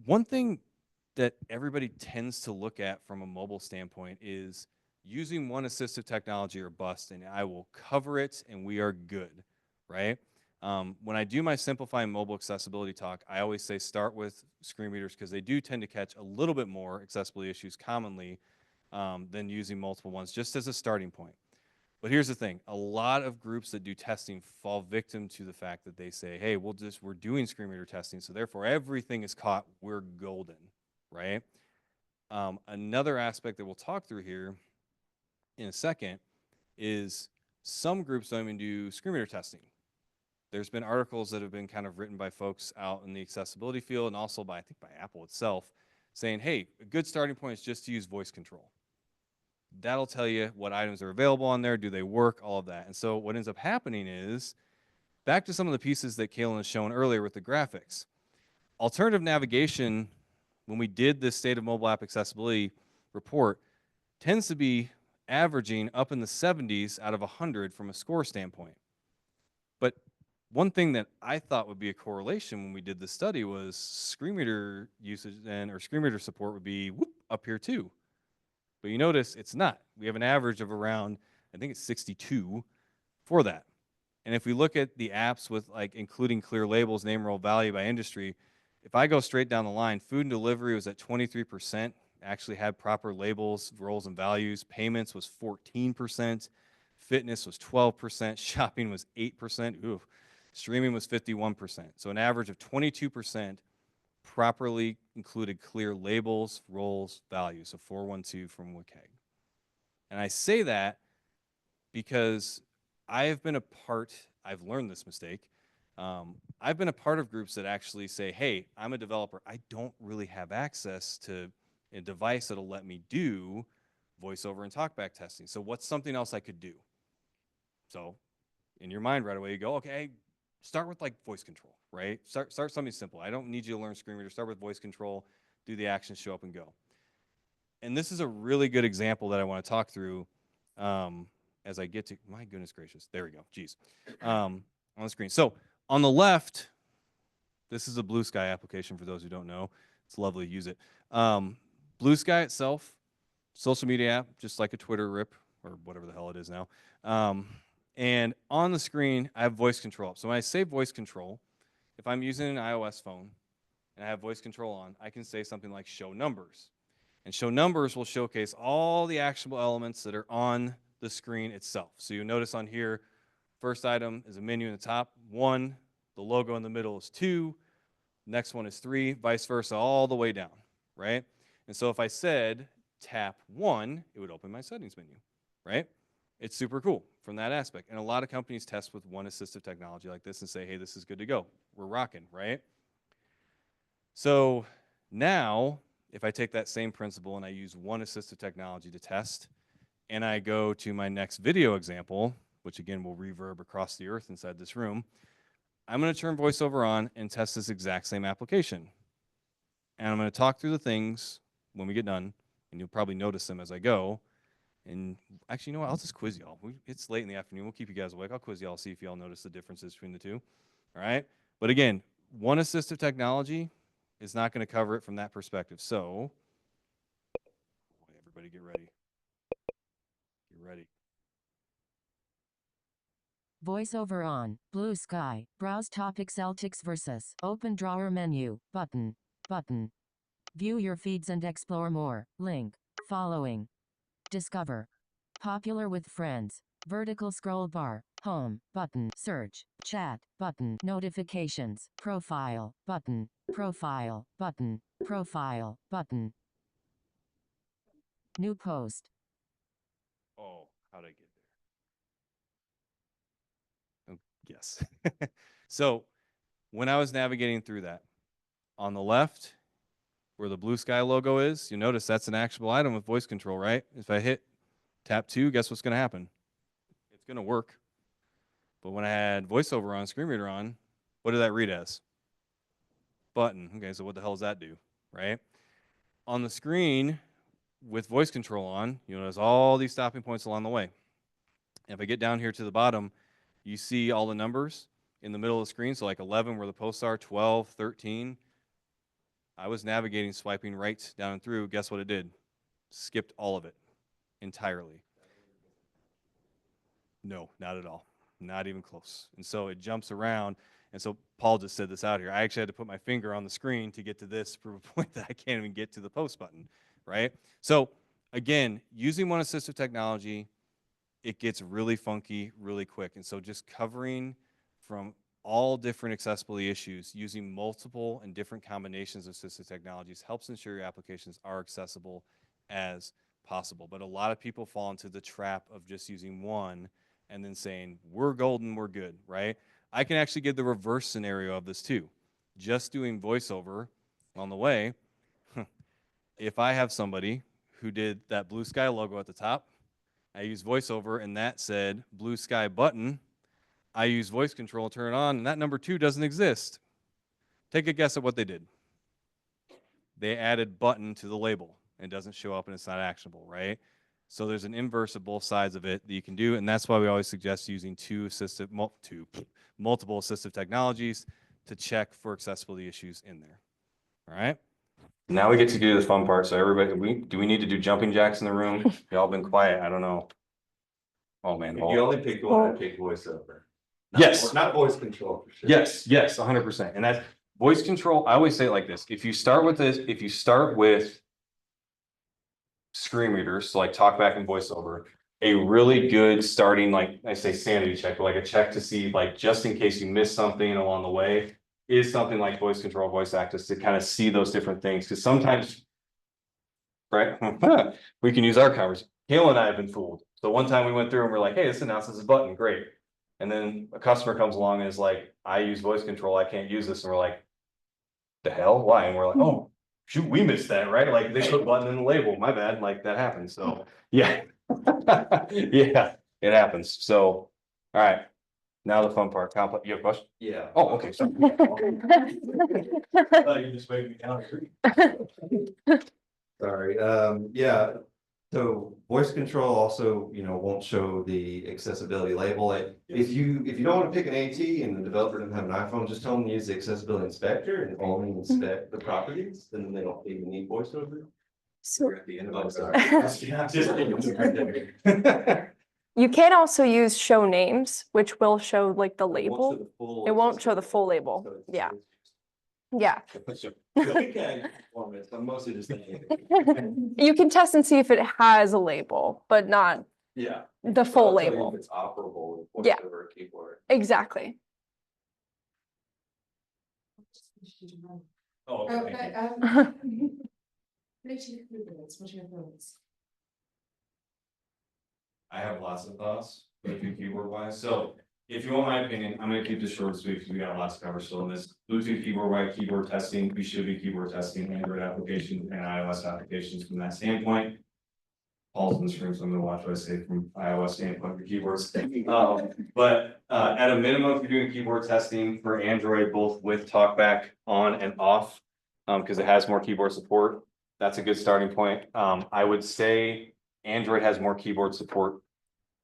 One thing that everybody tends to look at from a mobile standpoint is using one assistive technology or bust, and I will cover it and we are good, right? When I do my simplifying mobile accessibility talk, I always say start with screen readers because they do tend to catch a little bit more accessibility issues commonly than using multiple ones, just as a starting point. But here's the thing, a lot of groups that do testing fall victim to the fact that they say, hey, we're doing screen reader testing, so therefore everything is caught, we're golden, right? Another aspect that we'll talk through here in a second is some groups don't even do screen reader testing. There's been articles that have been kind of written by folks out in the accessibility field and also by, I think by Apple itself, saying, hey, a good starting point is just to use voice control. That'll tell you what items are available on there, do they work, all of that. And so what ends up happening is, back to some of the pieces that Kalen has shown earlier with the graphics. Alternative navigation, when we did this State of Mobile App Accessibility report, tends to be averaging up in the 70s out of 100 from a score standpoint. But one thing that I thought would be a correlation when we did the study was screen reader usage or screen reader support would be up here too. But you notice it's not. We have an average of around, I think it's 62 for that. And if we look at the apps with like including clear labels, name, role, value by industry, if I go straight down the line, food and delivery was at 23%, actually had proper labels, roles, and values. Payments was 14%. Fitness was 12%. Shopping was 8%. Ooh. Streaming was 51%. So an average of 22% properly included clear labels, roles, values. So 412 from WCAG. And I say that because I have been a part, I've learned this mistake. I've been a part of groups that actually say, hey, I'm a developer. I don't really have access to a device that'll let me do voiceover and talkback testing. So what's something else I could do? So in your mind right away, you go, okay, start with like voice control, right? Start something simple. I don't need you to learn screen reader. Start with voice control, do the actions, show up and go. And this is a really good example that I want to talk through as I get to, my goodness gracious, there we go, geez, on the screen. So on the left, this is a Blue Sky application for those who don't know. It's lovely, use it. Blue Sky itself, social media app, just like a Twitter rip or whatever the hell it is now. And on the screen, I have voice control up. So when I say voice control, if I'm using an iOS phone and I have voice control on, I can say something like show numbers. And show numbers will showcase all the actionable elements that are on the screen itself. So you notice on here, first item is a menu in the top, 1, the logo in the middle is 2, next one is 3, vice versa, all the way down, right? And so if I said tap 1, it would open my settings menu, right? It's super cool from that aspect. And a lot of companies test with one assistive technology like this and say, hey, this is good to go. We're rocking, right? So now, if I take that same principle and I use one assistive technology to test, and I go to my next video example, which again will reverb across the earth inside this room, I'm going to turn VoiceOver on and test this exact same application. And I'm going to talk through the things when we get done, and you'll probably notice them as I go. And actually, you know what? I'll just quiz y'all. It's late in the afternoon. We'll keep you guys awake. I'll quiz y'all, see if y'all notice the differences between the two. All right? But again, one assistive technology is not going to cover it from that perspective. So, everybody get ready. Get ready. VoiceOver on, Blue Sky, browse topic Celtics versus, open drawer menu, button, button. View your feeds and explore more, link, following. Discover. Popular with friends, vertical scroll bar, home, button, search, chat, button, notifications, profile, button, profile, button, profile, button. New post. Oh, how'd I get there? Oh, yes. So when I was navigating through that, on the left, where the Blue Sky logo is, you notice that's an actionable item with voice control, right? If I hit tap 2, guess what's going to happen? It's going to work. But when I had VoiceOver on, screen reader on, what did that read as? Button. Okay, so what the hell does that do, right? On the screen with voice control on, you notice all these stopping points along the way. And if I get down here to the bottom, you see all the numbers in the middle of the screen. So like 11 where the posts are, 12, 13. I was navigating, swiping right down and through. Guess what it did? Skipped all of it entirely. No, not at all. Not even close. And so it jumps around. And so Paul just said this out here. I actually had to put my finger on the screen to get to this to prove a point that I can't even get to the post button, right? So again, using one assistive technology, it gets really funky really quick. And so just covering from all different accessibility issues, using multiple and different combinations of assistive technologies helps ensure your applications are accessible as possible. But a lot of people fall into the trap of just using one and then saying, we're golden, we're good, right? I can actually give the reverse scenario of this too. Just doing VoiceOver on the way, if I have somebody who did that Blue Sky logo at the top, I use VoiceOver and that said Blue Sky button, I use voice control, turn it on, and that number 2 doesn't exist. Take a guess at what they did. They added button to the label and it doesn't show up and it's not actionable, right? So there's an inverse of both sides of it that you can do, and that's why we always suggest using multiple assistive technologies to check for accessibility issues in there. All right? Now we get to do the fun part. So everybody, do we need to do jumping jacks in the room? Y'all been quiet. I don't know. Oh man. If you only pick one, I pick VoiceOver. Yes. Not voice control for sure. Yes, 100%. And that's voice control. I always say it like this. If you start with screen readers, so like TalkBack and VoiceOver, a really good starting, like I say sanity check, but like a check to see, like, just in case you miss something along the way, is something like voice control, voice actors to kind of see those different things. Because sometimes, right, we can use our covers. Kayla and I have been fooled. So one time we went through and we're like, hey, this announces a button, great. And then a customer comes along and is like, I use voice control, I can't use this. And we're like, the hell, why? And we're like, oh, shoot, we missed that, right? Like they put button in the label, my bad, like that happens. So yeah, yeah, it happens. So, all right. Now the fun part, complex, you have a question? Yeah. Oh, okay, sorry. You just made me count. Sorry, yeah, so voice control also, won't show the accessibility label. If you don't want to pick an AT and the developer doesn't have an iPhone, just tell them to use the accessibility inspector and only inspect the properties, then they don't even need voiceover. So We're at the end of it. you can also use show names, which will show like the label. It won't show the full label. Yeah. Yeah. I'm mostly just thinking. You can test and see if it has a label, but not Yeah. the full I'll tell you label. if it's operable with Yeah. voiceover keyboard. Exactly. Oh, Oh, thank you. but, Bluetooth keyboards, what are your thoughts? I have lots of thoughts, Bluetooth keyboard wise, so if you want my opinion, I'm gonna keep this short and sweet because we got lots to cover still in this. Bluetooth keyboard wise, keyboard testing, we should be keyboard testing Android applications and iOS applications from that standpoint. Paul's in this room, so I'm gonna watch what I say from iOS standpoint for keyboards. But at a minimum, if you're doing keyboard testing for Android, both with TalkBack on and off, because it has more keyboard support, that's a good starting point. I would say Android has more keyboard support,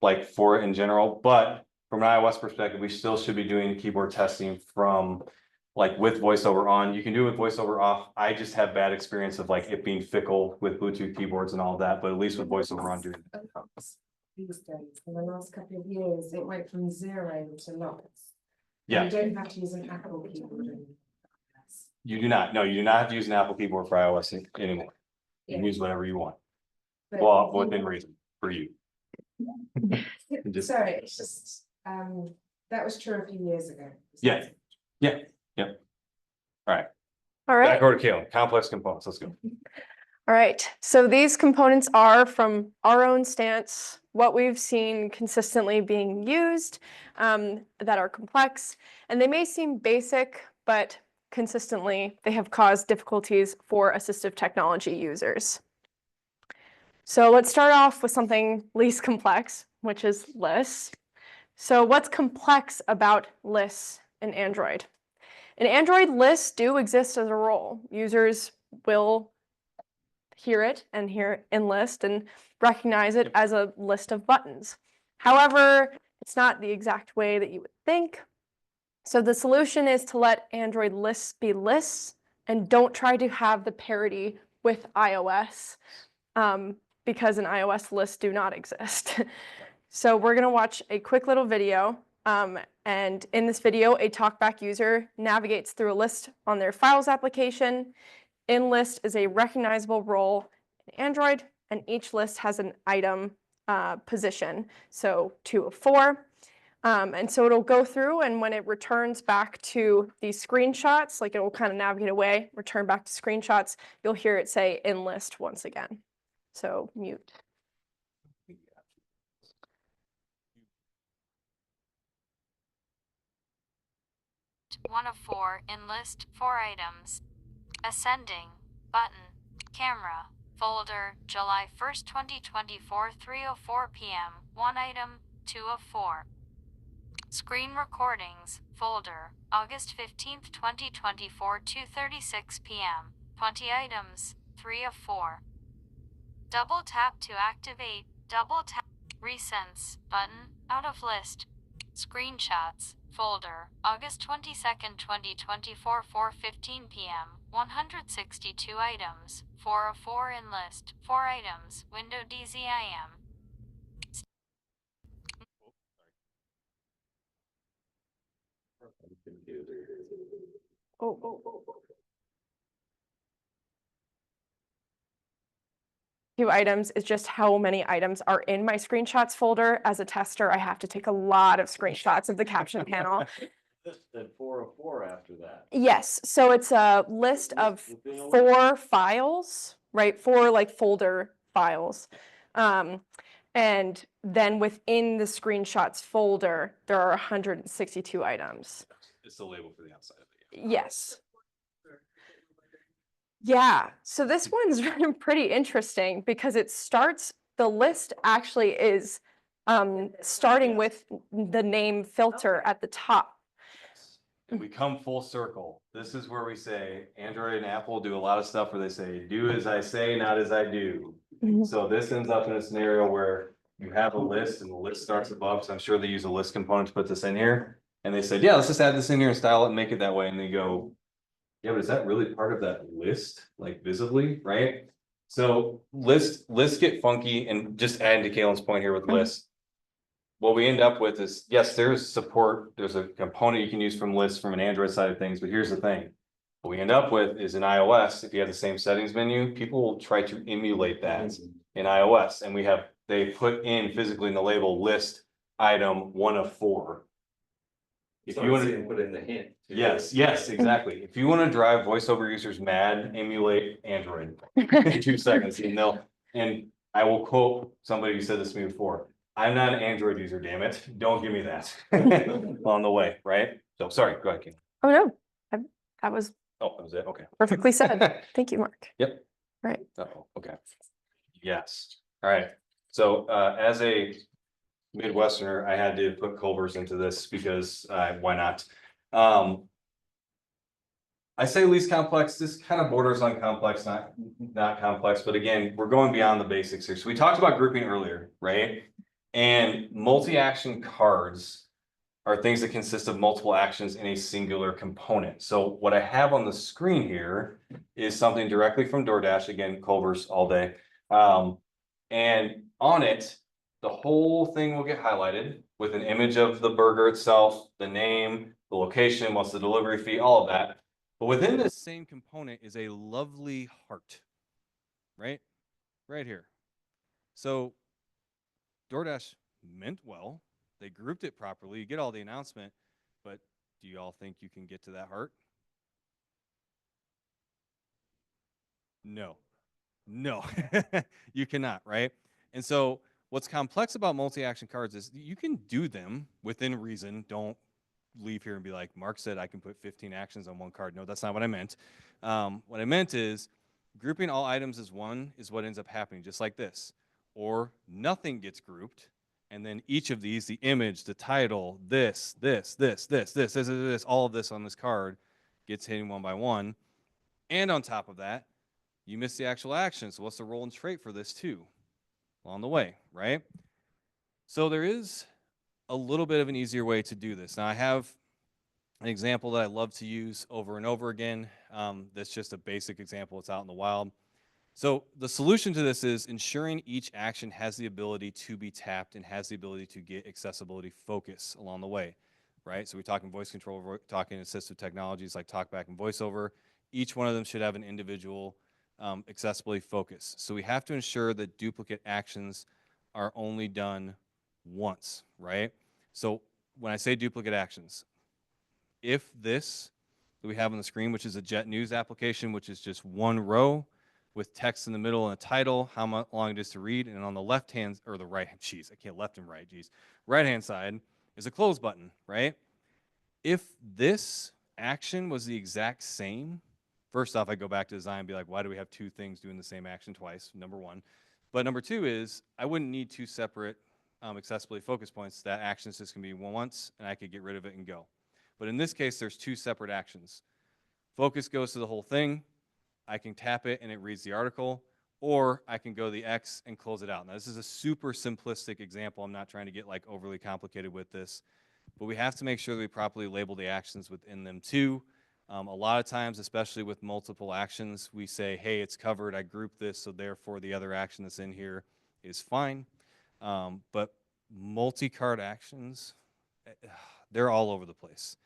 like for it in general, but from an iOS perspective, we still should be doing keyboard testing from like with voiceover on. You can do it with voiceover off. I just have bad experience of like it being fickle with Bluetooth keyboards and all that, but at least with voiceover on doing it. These days, in the last couple of years, it went from 0 to lots. Yeah. You don't have to use an Apple keyboard anymore. You do not, no, you do not have to use an Apple keyboard for iOS anymore. You can Yeah. use whatever you want, But well, if you- within reason for you. just- Sorry, it's just, that was true a few years ago. Yeah. All right. Back over to Kayla, complex components, let's go. All right, so these components are from our own stance, what we've seen consistently being used that are complex, and they may seem basic, but consistently they have caused difficulties for assistive technology users. So let's start off with something least complex, which is lists. So what's complex about lists in Android? In Android, lists do exist as a role. Users will hear it and hear it in list and recognize it as a list of buttons. However, it's not the exact way that you would think. So the solution is to let Android lists be lists and don't try to have the parity with iOS because in iOS lists do not exist. So we're gonna watch a quick little video. And in this video, a TalkBack user navigates through a list on their Files application. In list is a recognizable role in Android, and each list has an item position, so 2 of 4. And so it'll go through, and when it returns back to these screenshots, like it will kind of navigate away, return back to screenshots, you'll hear it say in list once again. So mute. 1 of 4, enlist 4 items. Ascending, button, camera, folder, July 1st, 2024, 3:04 p.m., 1 item, 2 of 4. Screen recordings, folder, August 15th, 2024, 2:36 p.m., 20 items, 3 of 4. Double tap to activate, double tap, recents, button, out of list. Screenshots, folder, August 22nd, 2024, 4:15 p.m., 162 items, 4 of 4 in list, 4 items, window DZIM. Few items is just how many items are in my screenshots folder. As a tester, I have to take a lot of screenshots of the caption panel. Listed 4 of 4 after that. Yes, so it's a list of Within a list. 4 files, right? 4 like folder files. And then within the screenshots folder, there are 162 items. It's the label for the outside of it. Yes. Yeah, so this one's pretty interesting because it starts, the list actually is starting with the name filter at the top. And we come full circle. This is where we say Android and Apple do a lot of stuff where they say, do as I say, not as I do. Mhm. So this ends up in a scenario where you have a list and the list starts above. So I'm sure they use a list component to put this in here. And they said, yeah, let's just add this in here and style it and make it that way. And they go, yeah, but is that really part of that list? Like visibly, right? So lists get funky, and just adding to Kalen's point here with lists. What we end up with is, yes, there's support, there's a component you can use from lists from an Android side of things, but here's the thing. What we end up with is in iOS, if you have the same settings menu, people will try to emulate that in iOS. And they put in physically in the label list item 1 of 4. If you want to put in the hint. too. Yes, exactly. If you want to drive voiceover users mad, emulate Android in 2 seconds, and I will quote somebody who said this to me before. I'm not an Android user, damn it. Don't give me that on the way, right? So sorry, go ahead, Kim. Oh, no, that was Oh, that was it. Okay. perfectly said. Thank you, Mark. Yep. Right. Oh, okay. Yes. All right. So as a Midwesterner, I had to put Culver's into this because why not? I say least complex, this kind of borders on complex, not complex, but again, we're going beyond the basics here. So we talked about grouping earlier, right? And multi-action cards are things that consist of multiple actions in a singular component. So what I have on the screen here is something directly from DoorDash, again, Culver's all day. And on it, the whole thing will get highlighted with an image of the burger itself, the name, the location, what's the delivery fee, all of that. But within this Same component is a lovely heart, right? Right here. So DoorDash meant well. They grouped it properly. You get all the announcement, but do you all think you can get to that heart? No, you cannot, right? And so what's complex about multi-action cards is you can do them within reason. Don't leave here and be like, Mark said I can put 15 actions on one card. No, that's not what I meant. What I meant is grouping all items as one is what ends up happening, just like this. Or nothing gets grouped, and then each of these, the image, the title, this, all of this on this card gets hidden one by one. And on top of that, you miss the actual action. So what's the roll and trait for this too? Along the way, right? So there is a little bit of an easier way to do this. Now I have an example that I love to use over and over again. That's just a basic example. It's out in the wild. So the solution to this is ensuring each action has the ability to be tapped and has the ability to get accessibility focus along the way, right? So we're talking voice control, we're talking assistive technologies like TalkBack and VoiceOver. Each one of them should have an individual accessibility focus. So we have to ensure that duplicate actions are only done once, right? So when I say duplicate actions, if this that we have on the screen, which is a Jet News application, which is just one row with text in the middle and a title, how long it is to read, and on the left hand, or the right, geez, I can't left and right, geez. Right-hand side is a close button, right? If this action was the exact same, first off, I go back to design and be like, why do we have 2 things doing the same action twice? Number 1. But number 2 is, I wouldn't need 2 separate accessibility focus points. That action just can be once, and I could get rid of it and go. But in this case, there's 2 separate actions. Focus goes to the whole thing. I can tap it and it reads the article, or I can go to the X and close it out. Now, this is a super simplistic example. I'm not trying to get like overly complicated with this, but we have to make sure that we properly label the actions within them too. A lot of times, especially with multiple actions, we say, hey, it's covered. I grouped this, so therefore the other action that's in here is fine. But multi-card actions, they're all over the place.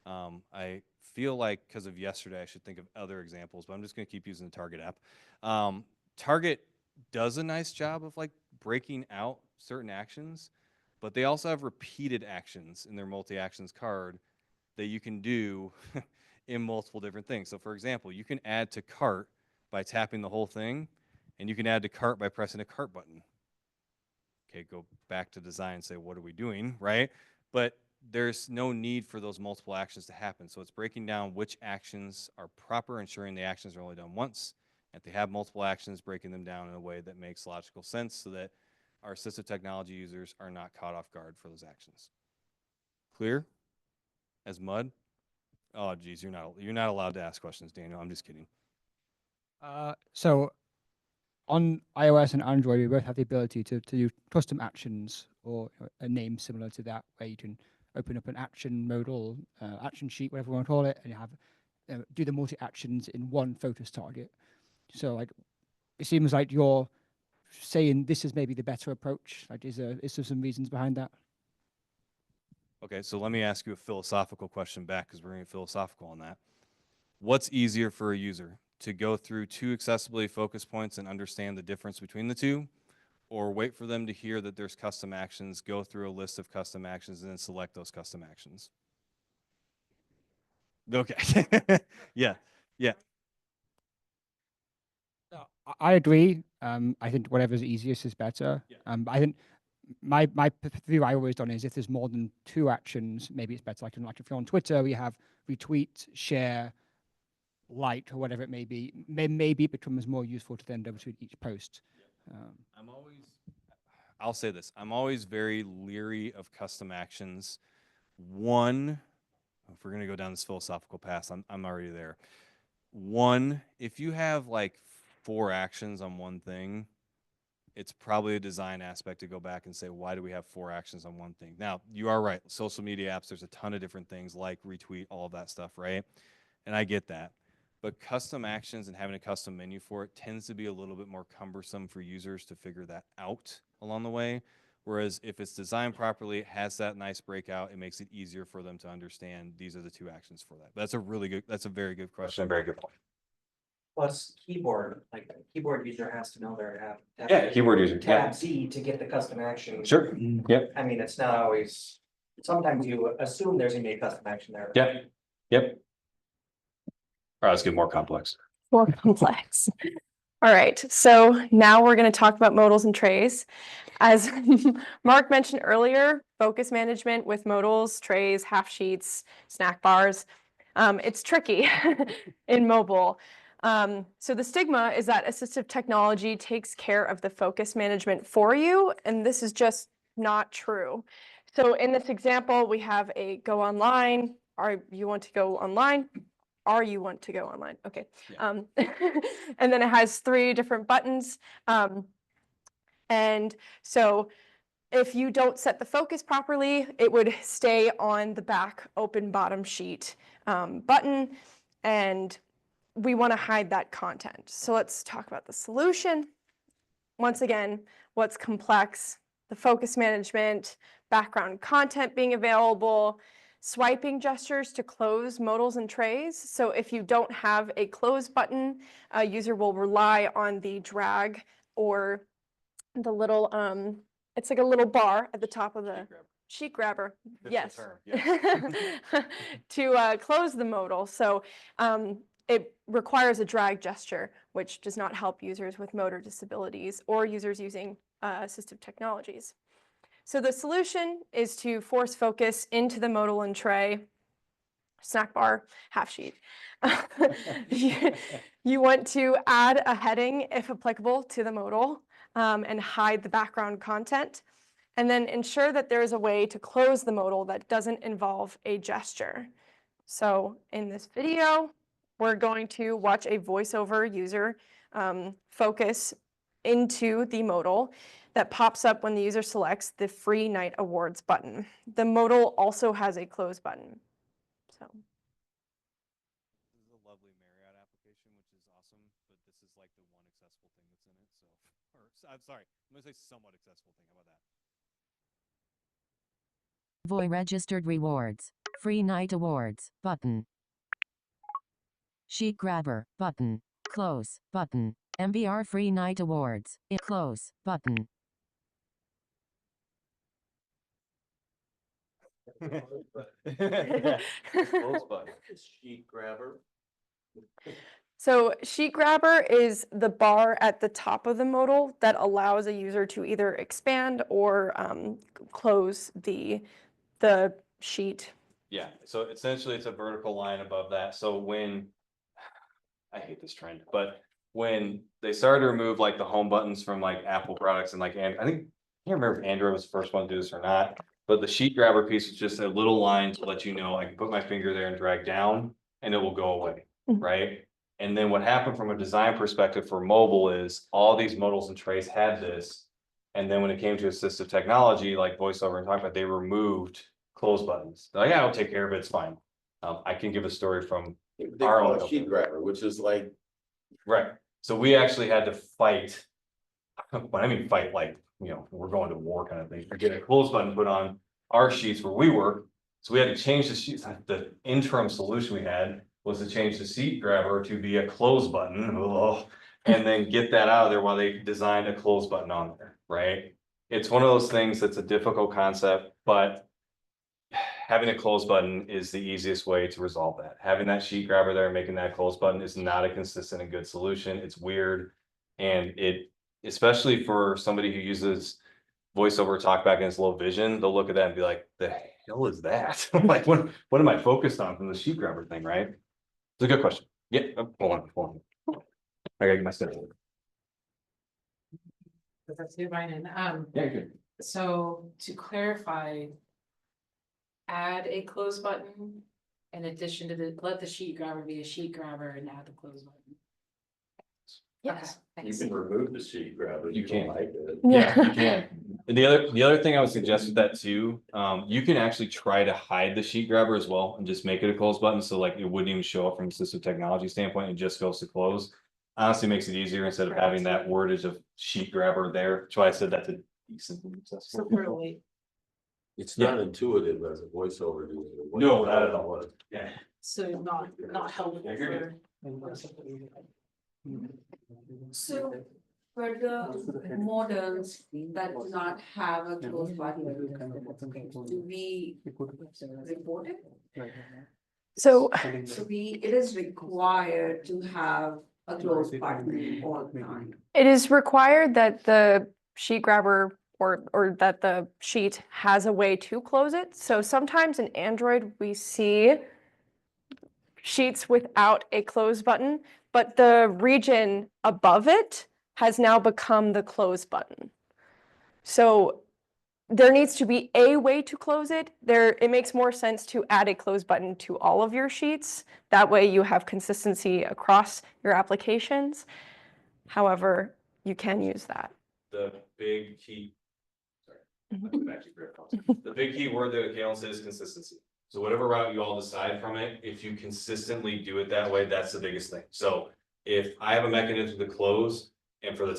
I feel like because of yesterday, I should think of other examples, but I'm just going to keep using the Target app. Target does a nice job of like breaking out certain actions, but they also have repeated actions in their multi-actions card that you can do in multiple different things. So for example, you can add to cart by tapping the whole thing, and you can add to cart by pressing a cart button. Okay, go back to design and say, what are we doing, right? But there's no need for those multiple actions to happen. So it's breaking down which actions are proper, ensuring the actions are only done once. If they have multiple actions, breaking them down in a way that makes logical sense so that our assistive technology users are not caught off guard for those actions. Clear as mud? Oh, geez, you're not allowed to ask questions, Daniel. I'm just kidding. So on iOS and Android, we both have the ability to do custom actions or a name similar to that, where you can open up an action modal, action sheet, whatever you want to call it, and you have do the multi actions in one focus target. So like, it seems like you're saying this is maybe the better approach. Like, is there some reasons behind that? Okay, so let me ask you a philosophical question back, because we're going to get philosophical on that. What's easier for a user, to go through 2 accessibility focus points and understand the difference between the 2, or wait for them to hear that there's custom actions, go through a list of custom actions, and then select those custom actions? Okay. Yeah. I agree. I think whatever's easiest is better. Yeah. I think my view I always done is, if there's more than 2 actions, maybe it's better. Like if you're on Twitter, we have retweet, share, like, or whatever it may be. Maybe it becomes more useful to then go to each post. I'll say this, I'm always very leery of custom actions. One, if we're gonna go down this philosophical path, I'm already there. One, if you have like 4 actions on one thing, it's probably a design aspect to go back and say, why do we have 4 actions on one thing? Now, you are right. Social media apps, there's a ton of different things like retweet, all of that stuff, right? And I get that. But custom actions and having a custom menu for it tends to be a little bit more cumbersome for users to figure that out along the way. Whereas if it's designed properly, it has that nice breakout, it makes it easier for them to understand these are the 2 actions for that. That's a very good question. Very good point. Plus keyboard, like the keyboard user has to know their tab. Yeah, keyboard user, yeah. Tab Z to get the custom action. Sure, yep, I mean, it's not always, sometimes you assume there's gonna be a custom action there. yep. All right, let's get more complex. More complex. All right, so now we're going to talk about modals and trays. As Mark mentioned earlier, focus management with modals, trays, half sheets, snack bars. It's tricky in mobile. So the stigma is that assistive technology takes care of the focus management for you, and this is just not true. So in this example, we have a go online. Are you want to go online? Are you want to go online? Okay. Yeah. And then it has 3 different buttons. And so if you don't set the focus properly, it would stay on the back open bottom sheet button, and we want to hide that content. So let's talk about the solution. Once again, what's complex? The focus management, background content being available, swiping gestures to close modals and trays. So if you don't have a close button, a user will rely on the drag or the little, it's like a little bar at the top of the sheet grabber. Yes. To close the modal. So it requires a drag gesture, which does not help users with motor disabilities or users using assistive technologies. So the solution is to force focus into the modal and tray, snack bar, half sheet. You want to add a heading, if applicable, to the modal and hide the background content. And then ensure that there is a way to close the modal that doesn't involve a gesture. So in this video, we're going to watch a voiceover user focus into the modal that pops up when the user selects the Free Night Awards button. The modal also has a close button. So This is a lovely Marriott application, which is awesome, but this is like the one accessible thing that's in it. So, I'm sorry, I'm gonna say somewhat accessible thing. How about that? Voy registered rewards. Free Night Awards button. Sheet grabber button. Close button. MBR Free Night Awards. Close button. Sheet grabber. So sheet grabber is the bar at the top of the modal that allows a user to either expand or close the sheet. Yeah, so essentially it's a vertical line above that. So when, I hate this trend, but when they started to remove like the home buttons from like Apple products and like, I think can't remember if Android was the first one to do this or not, but the sheet grabber piece is just a little line to let you know, I can put my finger there and drag down and it will go away, Mhm. right? And then what happened from a design perspective for mobile is all these modals and trays had this. And then when it came to assistive technology, like voiceover and talk about, they removed close buttons. They're like, yeah, I'll take care of it, it's fine. I can give a story from, They Our call own it sheet grabber, which is like, right, so we actually had to fight. When I mean fight, like, you know, we're going to war kind of thing, to get a close button put on our sheets where we were. So we had to change the sheets, the interim solution we had was to change the seat grabber to be a close button. Ugh, and then get that out of there while they designed a close button on there, right? It's one of those things that's a difficult concept, but having a close button is the easiest way to resolve that. Having that sheet grabber there, and making that close button is not a consistent and good solution. It's weird. And it, especially for somebody who uses voiceover talkback in its low vision, they'll look at that and be like, the hell is that? Like, what am I focused on from the sheet grabber thing, right? It's a good question. Yeah, hold on. I gotta get my stuff. That's you, Biden. Yeah, good. So to clarify, add a close button in addition to let the sheet grabber be a sheet grabber and add the close button. Yes. Okay, you thanks. can remove the sheet grabber. You if don't can. like it. Yeah, you can. And the other thing I would suggest with that too, you can actually try to hide the sheet grabber as well and just make it a close button. So like it wouldn't even show up from a assistive technology standpoint. It just goes to close. Honestly, makes it easier instead of having that wordage of sheet grabber there. That's why I said that to decently accessible. Really, It's not intuitive as a voiceover user. No, not at all. Yeah. so not helpful Yeah, you're for. So for the models that do not have a close button, do we report it? So So it is required to have a close button all the time. it is required that the sheet grabber or that the sheet has a way to close it. So sometimes in Android, we see sheets without a close button, but the region above it has now become the close button. So there needs to be a way to close it. It makes more sense to add a close button to all of your sheets. That way you have consistency across your applications. However, you can use that. The big key. Sorry. The big key word that Kalen said is consistency. So whatever route you all decide from it, if you consistently do it that way, that's the biggest thing. So if I have a mechanism to close and for the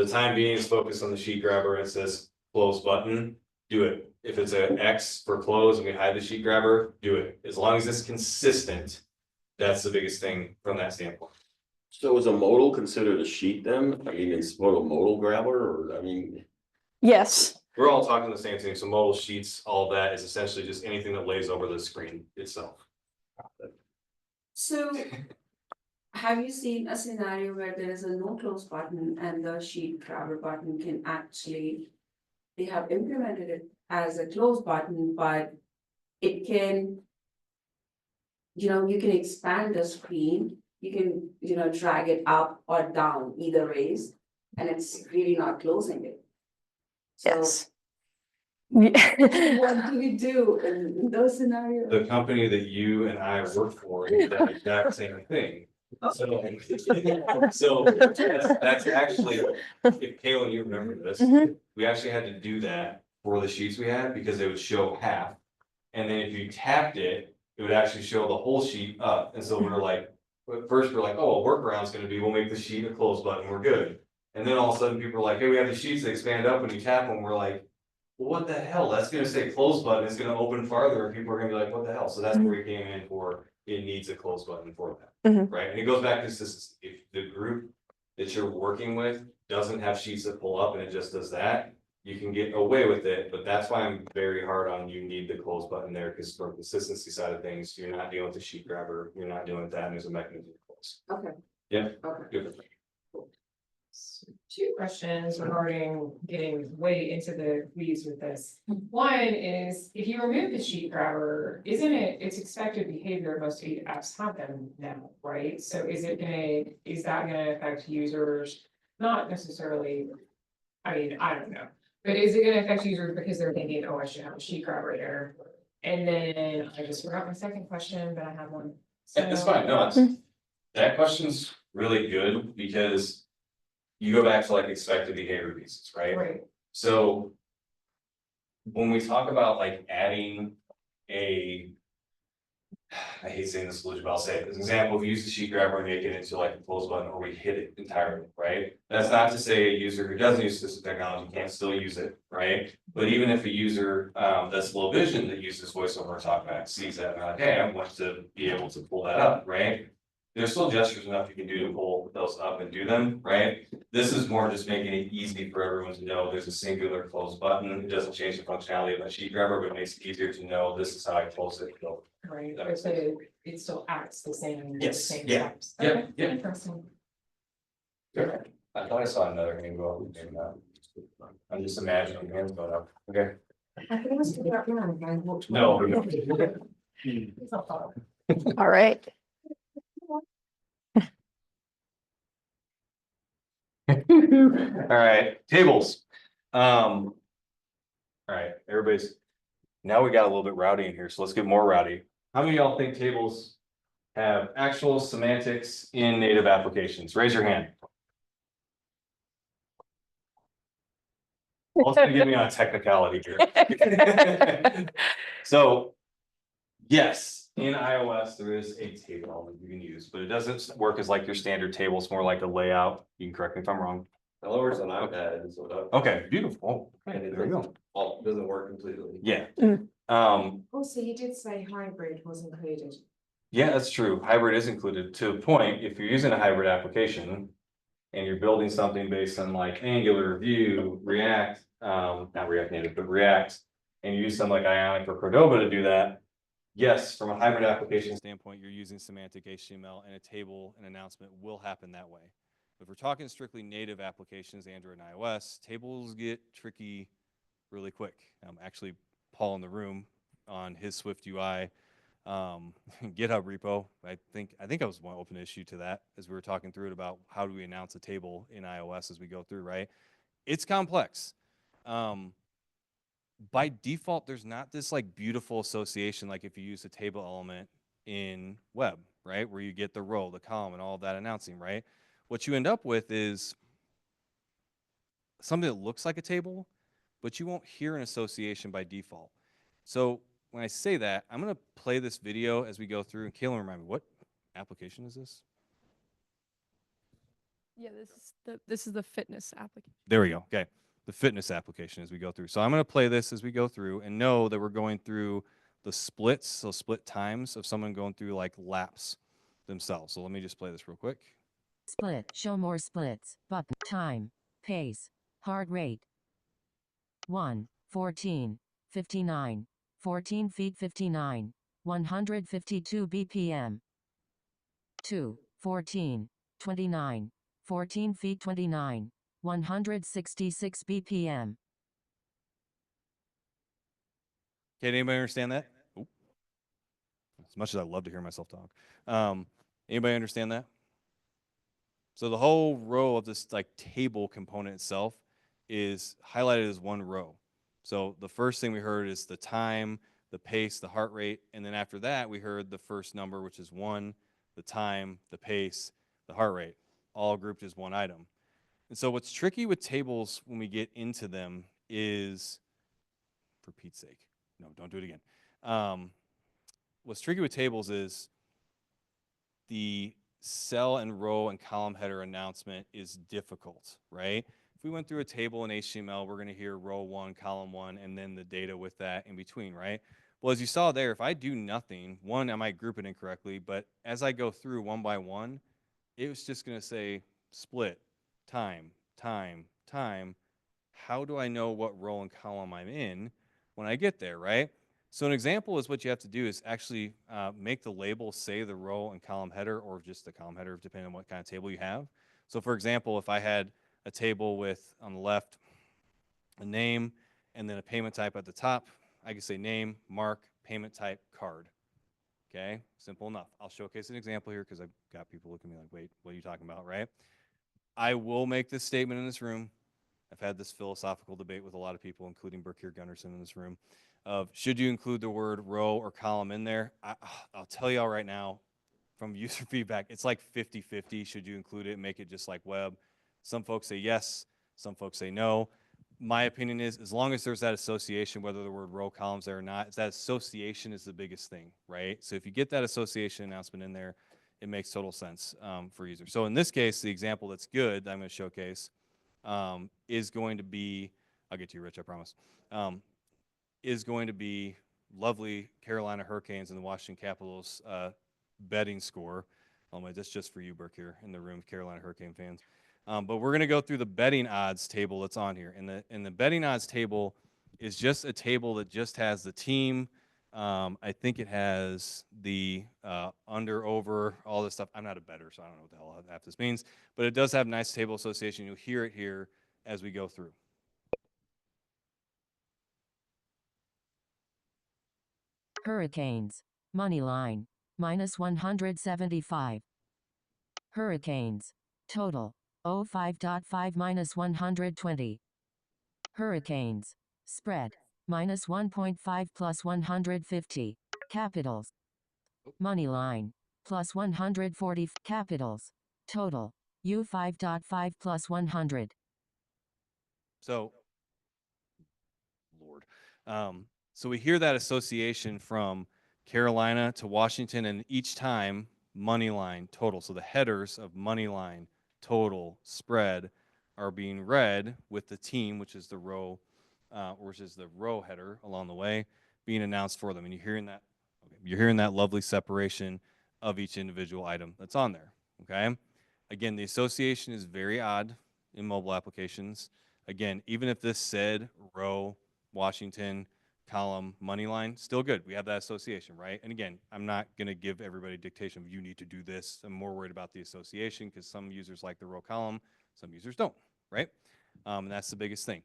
time being is focused on the sheet grabber and it says close button, do it. If it's an X for close and we hide the sheet grabber, do it. As long as it's consistent, that's the biggest thing from that standpoint. So is a modal considered a sheet then? I mean, it's modal grabber or, I mean, Yes. We're all talking the same thing. So modal sheets, all that is essentially just anything that lays over the screen itself. So have you seen a scenario where there is a no close button and the sheet grabber button can actually, they have implemented it as a close button, but it can, you can expand the screen, you can, drag it up or down either ways, and it's really not closing it. So Yes. what do we do in those scenarios? The company that you and I work for did that exact same thing. So that's actually, if Kayla, you remember this, Mhm. we actually had to do that for the sheets we had because they would show half. And then if you tapped it, it would actually show the whole sheet up. And so we're like, at first we're like, oh, a workaround's gonna be, we'll make the sheet a close button, we're good. And then all of a sudden people are like, hey, we have the sheets that expand up when you tap them, we're like, well, what the hell? That's gonna say close button, it's gonna open farther, and people are gonna be like, what the hell? So that's where we came in for, it needs a close button for that, Mhm. right? And it goes back to consistency. If the group that you're working with doesn't have sheets that pull up and it just does that, you can get away with it, but that's why I'm very hard on you need the close button there, because for consistency side of things, you're not dealing with the sheet grabber, you're not dealing with that, and there's a mechanism to close. Okay. Yeah. Okay. Good. Two questions regarding getting way into the weeds with this. One is, if you remove the sheet grabber, isn't it's expected behavior, most apps have them now, right? So is that gonna affect users? Not necessarily, I mean, I don't know, But is it gonna affect users because they're thinking, oh, I should have a sheet grabber there? And then I just forgot my second question, but I have one. It's So- fine, no, that question's really good because you go back to like expected behavior pieces, right? Right, So when we talk about like adding a, I hate saying this solution, but I'll say it, as an example, if we use the sheet grabber and make it into like a close button or we hit it entirely, right? That's not to say a user who doesn't use assistive technology can't still use it, right? But even if a user that's low vision that uses voice over talkback sees that, and they're like, hey, I want to be able to pull that up, right? There's still gestures enough you can do to pull those up and do them, right? This is more just making it easy for everyone to know there's a singular close button. It doesn't change the functionality of that sheet grabber, but it makes it easier to know this is how I close it. right, That but makes sense. it still acts the same. with the Yes, same yeah, steps. yeah, Okay, yeah. Interesting. I thought I saw another hand go up, maybe not. I'm just imagining hands going up, okay? I can always figure out now if I walked. No. It's not far. All right. All right, tables. All right, everybody's, now we got a little bit rowdy in here, so let's get more rowdy. How many of y'all think tables have actual semantics in native applications? Raise your hand. Well, it's gonna get me on a technicality here. So, yes, in iOS, there is a table element you can use, but it doesn't work as like your standard table. It's more like a layout. You can correct me if I'm wrong. It works on iPad and so. Okay, beautiful. And Okay, it there we go. doesn't work completely. Yeah. Mm. Also, you did say hybrid was included. Yeah, that's true. Hybrid is included. To a point, if you're using a hybrid application and you're building something based on like Angular, Vue, React, not React Native, but React, and you use something like Ionic or Cordova to do that, yes, from a hybrid application standpoint, you're using semantic HTML, and a table and announcement will happen that way. If we're talking strictly native applications, Android and iOS, tables get tricky really quick. Actually, Paul in the room on his Swift UI GitHub repo, I think I was one open issue to that as we were talking through it about how do we announce a table in iOS as we go through, right? It's complex. By default, there's not this like beautiful association like if you use a table element in web, right? Where you get the row, the column, and all of that announcing, right? What you end up with is something that looks like a table, but you won't hear an association by default. So when I say that, I'm going to play this video as we go through, and Kaylin, remind me, what application is this? Yeah, this is the fitness application. There we go. Okay. The fitness application as we go through. So I'm going to play this as we go through and know that we're going through the splits, so split times of someone going through like laps themselves. So let me just play this real quick. Split. Show more splits. Button. Time. Pace. Heart rate. 1. 14. 59. 14 feet 59. 152 BPM. 2. 14. 29. 14 feet 29. 166 BPM. Okay, anybody understand that? Oop. As much as I love to hear myself talk. Anybody understand that? So the whole row of this like table component itself is highlighted as one row. So the first thing we heard is the time, the pace, the heart rate, and then after that we heard the first number, which is 1, the time, the pace, the heart rate, all grouped as one item. And so what's tricky with tables when we get into them is, for Pete's sake, no, don't do it again. What's tricky with tables is the cell and row and column header announcement is difficult, right? If we went through a table in HTML, we're going to hear row 1, column 1, and then the data with that in between, right? Well, as you saw there, if I do nothing, one, I might group it incorrectly, but as I go through one by one, it was just going to say split, time, time, time. How do I know what row and column I'm in when I get there, right? So an example is what you have to do is actually make the label say the row and column header or just the column header, depending on what kind of table you have. So for example, if I had a table with, on the left, a name and then a payment type at the top, I could say name, mark, payment type, card. Okay, simple enough. I'll showcase an example here because I've got people looking at me like, wait, what are you talking about, right? I will make this statement in this room. I've had this philosophical debate with a lot of people, including Burkir Gunderson in this room, of should you include the word row or column in there? I'll tell y'all right now, from user feedback, it's like 50-50. Should you include it and make it just like web? Some folks say yes, some folks say no. My opinion is, as long as there's that association, whether the word row columns there or not, that association is the biggest thing, right? So if you get that association announcement in there, it makes total sense for users. So in this case, the example that's good that I'm going to showcase is going to be, I'll get to you, Rich, I promise, is going to be lovely Carolina Hurricanes and the Washington Capitals betting score. Oh my, that's just for you, Burke, here in the room, Carolina Hurricane fans. But we're going to go through the betting odds table that's on here. And the betting odds table is just a table that just has the team. I think it has the under, over, all this stuff. I'm not a bettor, so I don't know what the hell half this means. But it does have nice table association. You'll hear it here as we go through. Hurricanes. Money line. -175. Hurricanes. Total. 05.5 -120. Hurricanes. Spread. -1.5 plus 150. Capitals. Money line. +140. Capitals. Total. U5.5 plus 100. So, Lord. So we hear that association from Carolina to Washington, and each time money line, total. So the headers of money line, total, spread are being read with the team, which is the row, which is the row header along the way, being announced for them. And you're hearing that lovely separation of each individual item that's on there. Okay. Again, the association is very odd in mobile applications. Again, even if this said row, Washington, column, money line, still good. We have that association, right? And again, I'm not going to give everybody dictation of you need to do this. I'm more worried about the association because some users like the row column, some users don't, right? And that's the biggest thing.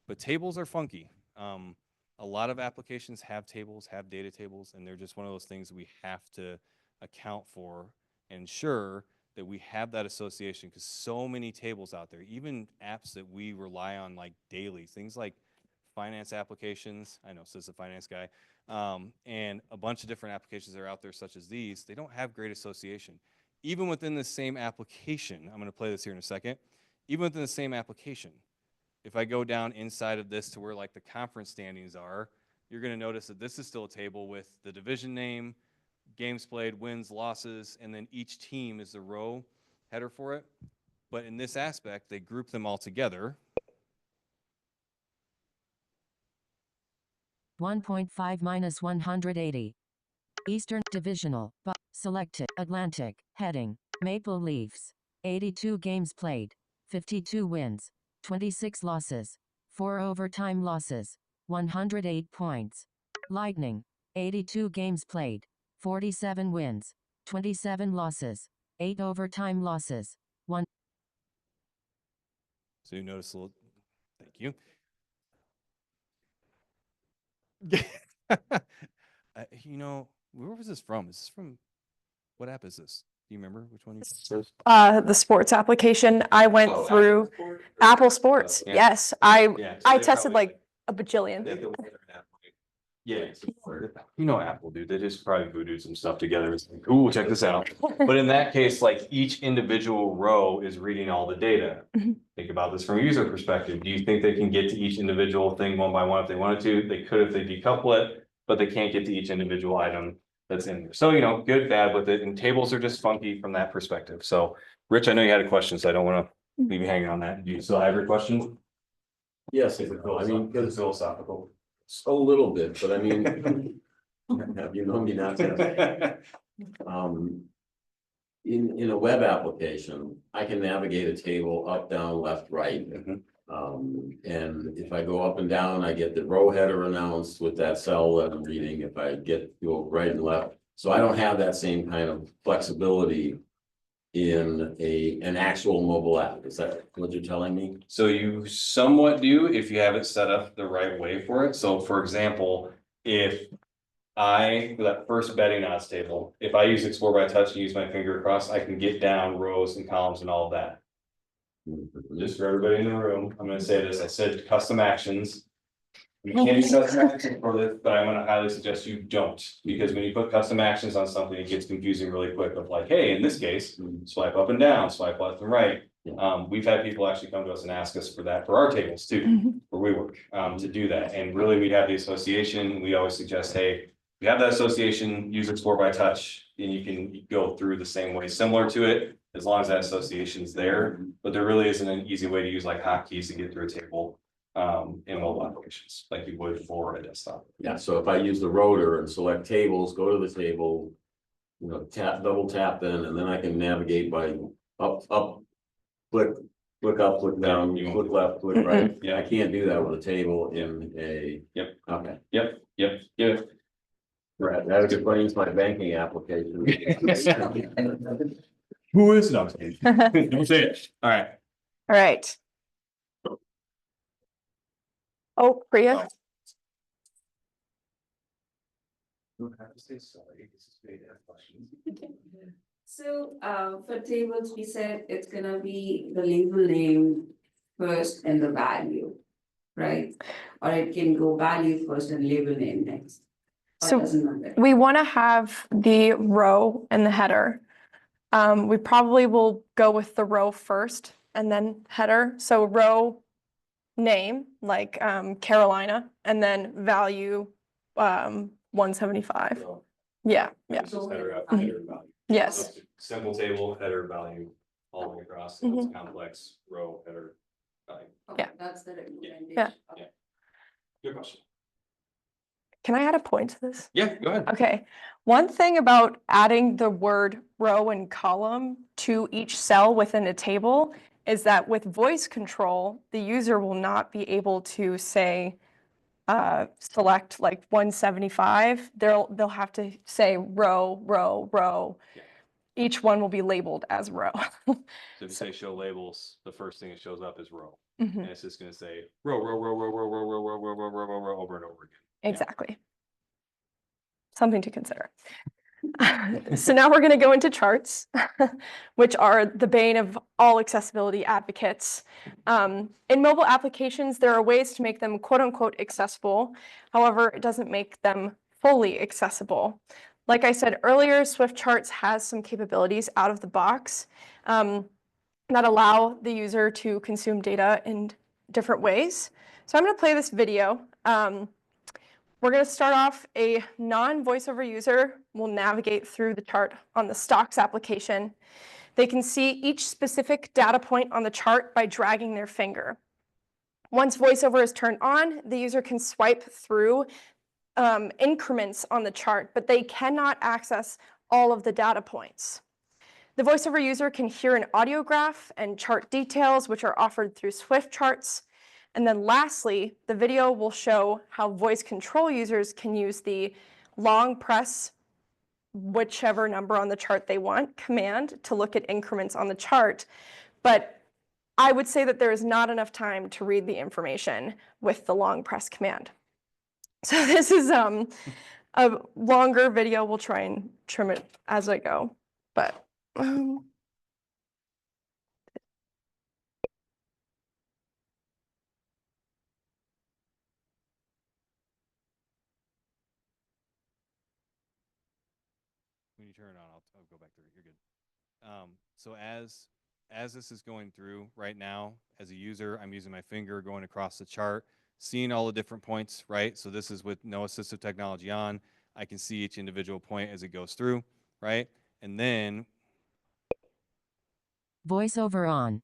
But tables are funky. A lot of applications have tables, have data tables, and they're just one of those things we have to account for and ensure that we have that association, because so many tables out there, even apps that we rely on like daily, things like finance applications, I know says the finance guy, and a bunch of different applications that are out there such as these, they don't have great association. Even within the same application, I'm going to play this here in a second, even within the same application, if I go down inside of this to where like the conference standings are, you're going to notice that this is still a table with the division name, games played, wins, losses, and then each team is the row header for it. But in this aspect, they group them all together. 1.5 -180. Eastern Divisional. Selected. Atlantic. Heading. Maple Leafs. 82 games played. 52 wins. 26 losses. 4 overtime losses. 108 points. Lightning. 82 games played. 47 wins. 27 losses. 8 overtime losses. 1. So you notice a little, thank you. You know, where was this from? Is this from, what app is this? Do you remember which one you said? The sports application, I went through Apple Sports. Yeah. Yes, Yeah, so I they tested probably- like a bajillion. Yeah, you know Apple, dude, they just probably voodooed some stuff together. It's like, ooh, check this out. But in that case, like each individual row is reading all the data. Mhm. Think about this from a user perspective. Do you think they can get to each individual thing one by one if they wanted to? They could if they decouple it, but they can't get to each individual item that's in there. So, you know, good, bad with it. And tables are just funky from that perspective. So, Rich, I know you had a question, so I don't want to leave you hanging on that. Do you still have your question? Yes, I mean, It's philosophical. a little bit, but I mean, have you known me not to? In a web application, I can navigate a table up, down, left, right. And if I go up and down, I get the row header announced with that cell that I'm reading. If I go right and left, so I don't have that same kind of flexibility in an actual mobile app. Is that what you're telling me? So you somewhat do if you have it set up the right way for it. So for example, if for that first betting odds table, if I use Explore by Touch and use my finger across, I can get down rows and columns and all of that. just for everybody in the room, I'm gonna say this, I said custom actions. You can use custom actions for this, but I'm gonna highly suggest you don't, because when you put custom actions on something, it gets confusing really quick of like, hey, in this case, swipe up and down, swipe left and right. We've had people actually come to us and ask us for that for our tables too, where we work, to do that, and really, we'd have the association, we always suggest, hey. You have that association, use Explore by Touch, and you can go through the same way, similar to it, as long as that association's there. But there really isn't an easy way to use like hotkeys to get through a table in mobile applications, like you would for a desktop. Yeah, so if I use the rotor and select tables, go to the table. You know, double tap then, and then I can navigate by up, click up, click down, Yeah. click left, click right. Yeah. I can't do that with a table in a. Yep. Okay. Yep. Right, that explains my banking application. Who is it? I'm saying. Don't say it. All right. All right. Oh, Priya, Don't have to say sorry, this is great to have questions. So, for tables, we said it's gonna be the label name first and the value, right? Or it can go value first and label name next. Or So doesn't matter. we want to have the row and the header. We probably will go with the row first and then header. So row name, like Carolina, and then value 175. Yeah, yeah. It's just header value. Yes. Simple table, header value, all the way across, and it's complex row, header value. Okay, Yeah. that's the recommendation. Yeah. Okay. Good question. Can I add a point to this? Yeah, go ahead. Okay, one thing about adding the word row and column to each cell within a table is that with voice control, the user will not be able to say, select like 175. They'll have to say row, row, row. Yeah. Each one will be labeled as row. So if you say show labels, the first thing that shows up is row. Mhm. And it's just gonna say row, row, row, row, row, row, row, row, row, row, row, row, row, over and over again. Exactly. Something to consider. So now we're going to go into charts, which are the bane of all accessibility advocates. In mobile applications, there are ways to make them quote unquote accessible. However, it doesn't make them fully accessible. Like I said earlier, Swift Charts has some capabilities out of the box that allow the user to consume data in different ways. So I'm going to play this video. We're going to start off, a non-voiceover user will navigate through the chart on the Stocks application. They can see each specific data point on the chart by dragging their finger. Once voiceover is turned on, the user can swipe through increments on the chart, but they cannot access all of the data points. The voiceover user can hear an audio graph and chart details, which are offered through Swift Charts. And then lastly, the video will show how voice control users can use the long press whichever number on the chart they want command to look at increments on the chart. But I would say that there is not enough time to read the information with the long press command. So this is a longer video. We'll try and trim it as I go. But When you turn it on, I'll go back through. You're good. So as this is going through right now, as a user, I'm using my finger going across the chart, seeing all the different points, right? So this is with no assistive technology on. I can see each individual point as it goes through, right? And then VoiceOver on.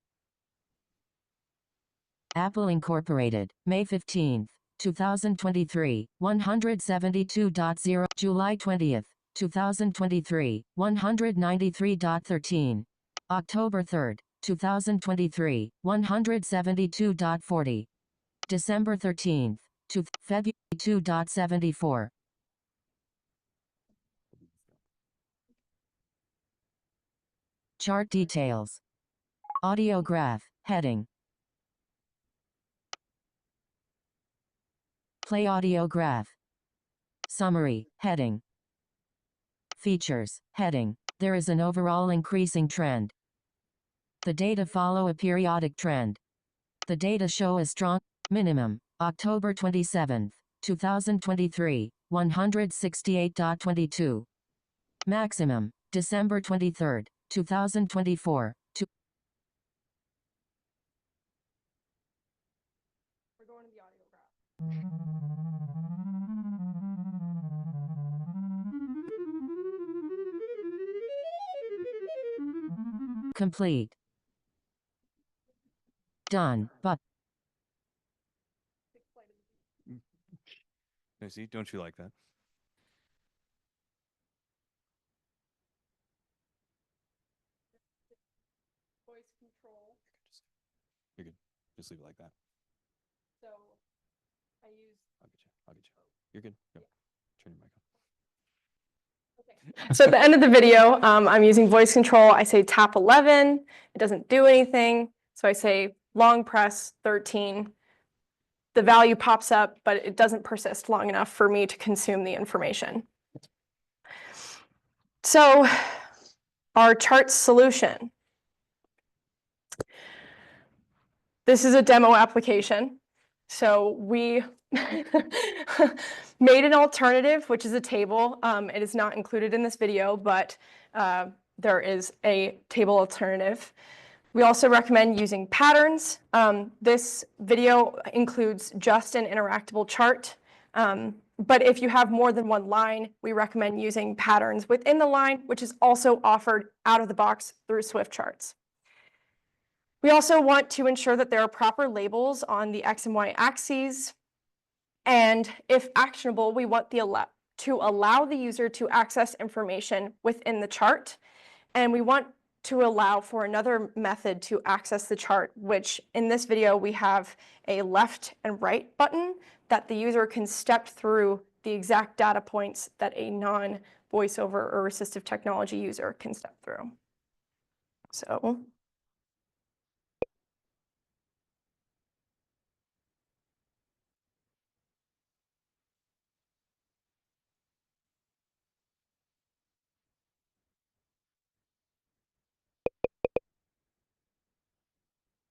Apple Incorporated, May 15th, 2023, 172.0, July 20th, 2023, 193.13, October 3rd, 2023, 172.40, December 13th, to February 2.74. Chart details. Audio graph, heading. Play audio graph. Summary, heading. Features, heading. There is an overall increasing trend. The data follow a periodic trend. The data show a strong minimum, October 27th, 2023, 168.22. Maximum, December 23rd, 2024, We're going to the audio graph. complete. Done, but See, don't you like that? Voice control. You're good. Just leave it like that. So I use. I'll get you. I'll get you. You're good. Go. Turn your mic on. Okay. So at the end of the video, I'm using voice control. I say tap 11. It doesn't do anything. So I say long press 13. The value pops up, but it doesn't persist long enough for me to consume the information. So our chart solution. This is a demo application. So we made an alternative, which is a table. It is not included in this video, but there is a table alternative. We also recommend using patterns. This video includes just an interactable chart. But if you have more than one line, we recommend using patterns within the line, which is also offered out of the box through Swift Charts. We also want to ensure that there are proper labels on the X and Y axes. And if actionable, we want to allow the user to access information within the chart. And we want to allow for another method to access the chart, which in this video, we have a left and right button that the user can step through the exact data points that a non-voiceover or assistive technology user can step through. So.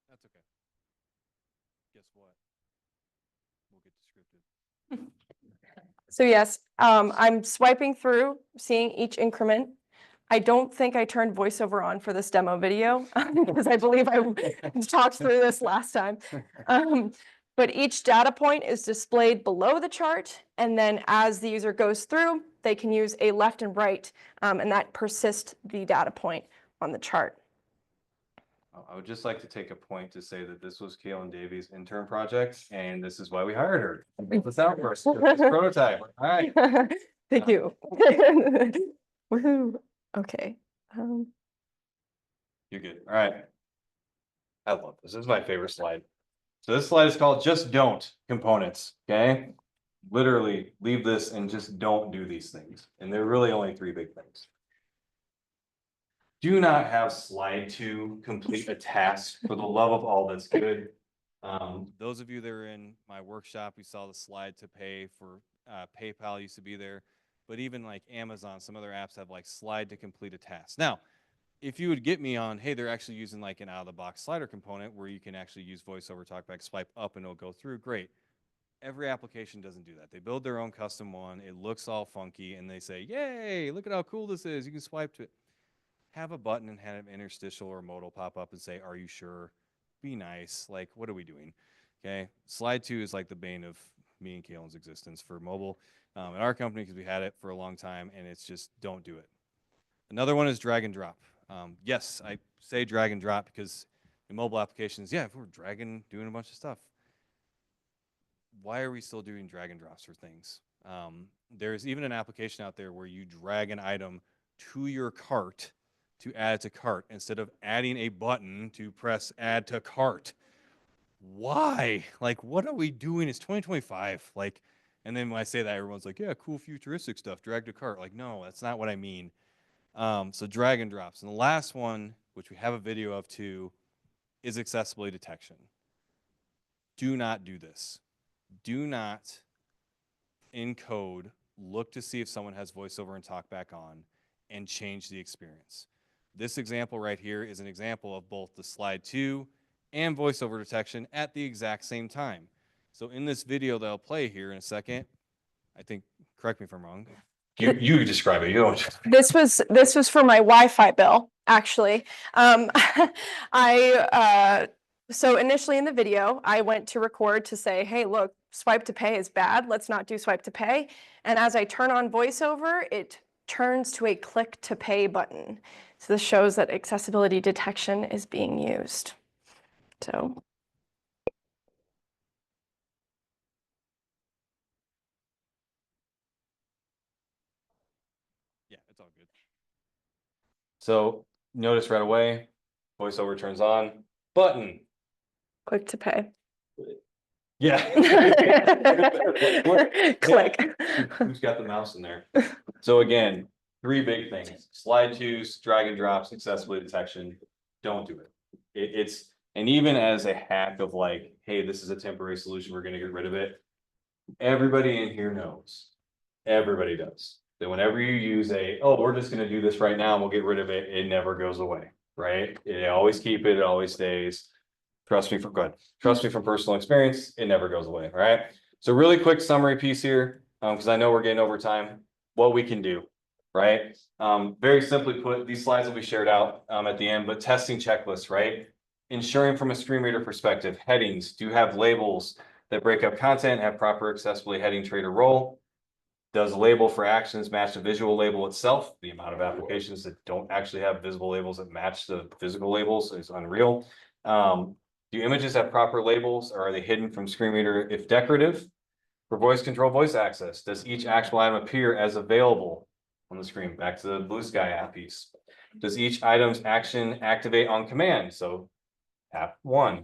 That's okay. Guess what? We'll get descriptive. So yes, I'm swiping through, seeing each increment. I don't think I turned voiceover on for this demo video because I believe I talked through this last time. But each data point is displayed below the chart, and then as the user goes through, they can use a left and right, and that persists the data point on the chart. I would just like to take a point to say that this was Kaylin Davies' intern project, and this is why we hired her. Make this out for us. This prototype. All right. Thank you. Woohoo. Okay. You're good. All right. I love this. This is my favorite slide. So this slide is called Just Don't Components. Okay. Literally leave this and just don't do these things. And there are really only three big things. Do not have slide 2 complete a task for the love of all that's good. Those of you that are in my workshop, you saw the slide to pay for PayPal used to be there, but even like Amazon, some other apps have like slide to complete a task. Now, if you would get me on, hey, they're actually using like an out of the box slider component where you can actually use VoiceOver TalkBack, swipe up and it'll go through, great. Every application doesn't do that. They build their own custom one. It looks all funky and they say, yay, look at how cool this is. You can swipe to it. Have a button and have an interstitial or modal pop up and say, are you sure? Be nice. Like, what are we doing? Okay. Slide 2 is like the bane of me and Kaylin's existence for mobile in our company because we had it for a long time and it's just don't do it. Another one is drag and drop. Yes, I say drag and drop because in mobile applications, yeah, if we're dragging, doing a bunch of stuff, why are we still doing drag and drops for things? There's even an application out there where you drag an item to your cart to add it to cart instead of adding a button to press add to cart. Why? Like, what are we doing? It's 2025. Like, and then when I say that, everyone's like, yeah, cool futuristic stuff, drag to cart. Like, no, that's not what I mean. So drag and drops. And the last one, which we have a video of too, is accessibility detection. Do not do this. Do not, in code, look to see if someone has VoiceOver and TalkBack on and change the experience. This example right here is an example of both the slide 2 and voiceover detection at the exact same time. So in this video that I'll play here in a second, I think, correct me if I'm wrong. You describe it, you don't. This was for my Wi-Fi bill, actually. So initially in the video, I went to record to say, hey, look, swipe to pay is bad. Let's not do swipe to pay. And as I turn on voiceover, it turns to a click to pay button. So this shows that accessibility detection is being used. So. Yeah, it's all good. So notice right away, voiceover turns on, button. Click to pay. Yeah. Click. Who's got the mouse in there? So again, 3 big things. Slide 2s, drag and drops, accessibility detection. Don't do it. It's, and even as a hack of like, hey, this is a temporary solution, we're gonna get rid of it. Everybody in here knows. Everybody does. That whenever you use oh, we're just gonna do this right now and we'll get rid of it, it never goes away, right? You always keep it, it always stays. Trust me Trust me from personal experience, it never goes away, all right? So really quick summary piece here, because I know we're getting over time, what we can do, right? Very simply put, these slides will be shared out at the end, but testing checklists, right? Ensuring from a screen reader perspective, headings, do you have labels that break up content, have proper accessibility heading, trait, or role? Does label for actions match the visual label itself? The amount of applications that don't actually have visible labels that match the physical labels is unreal. Do images have proper labels, or are they hidden from screen reader if decorative? For voice control, voice access, does each actual item appear as available on the screen? Back to the Blue Sky app piece. Does each item's action activate on command? So tap 1,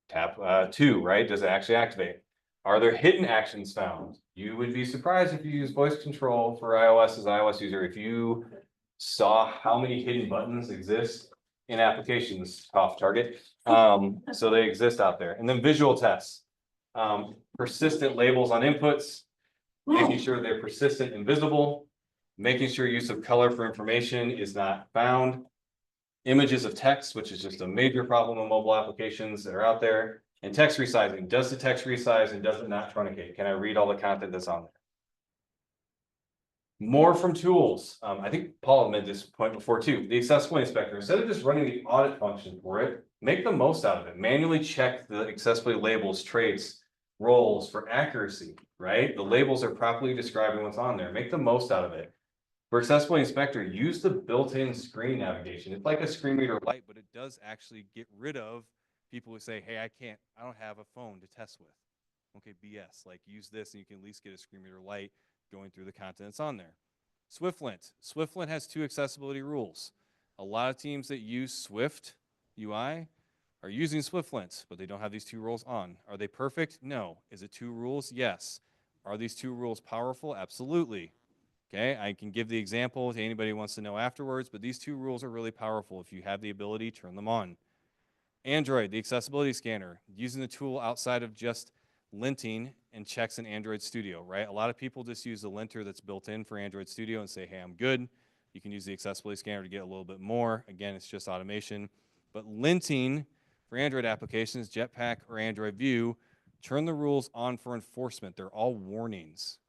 tap 2, right? Does it actually activate? Are there hidden actions found? You would be surprised if you use voice control for iOS as an iOS user, if you saw how many hidden buttons exist in applications off target. So they exist out there. And then visual tests. Persistent labels on inputs, making sure they're persistent and visible, making sure use of color for information is not found. Images of text, which is just a major problem in mobile applications that are out there. And text resizing. Does the text resize and does it not truncate? Can I read all the content that's on there? More from tools. I think Paul made this point before too. The accessibility inspector, instead of just running the audit function for it, make the most out of it. Manually check the accessibility labels, traits, roles for accuracy, right? The labels are properly describing what's on there. Make the most out of it. For accessibility inspector, use the built-in screen navigation. It's like a screen reader light, But it does actually get rid of people who say, hey, I don't have a phone to test with. Okay, BS. Like use this and you can at least get a screen reader light going through the content that's on there. SwiftLint. SwiftLint has 2 accessibility rules. A lot of teams that use Swift UI are using SwiftLint, but they don't have these 2 rules on. Are they perfect? No. Is it 2 rules? Yes. Are these 2 rules powerful? Absolutely. Okay, I can give the example to anybody who wants to know afterwards, but these 2 rules are really powerful. If you have the ability, turn them on. Android, the accessibility scanner, using the tool outside of just linting and checks in Android Studio, right? A lot of people just use the linter that's built in for Android Studio and say, hey, I'm good. You can use the accessibility scanner to get a little bit more. Again, it's just automation. But linting for Android applications, Jetpack or Android View, turn the rules on for enforcement. They're all warnings.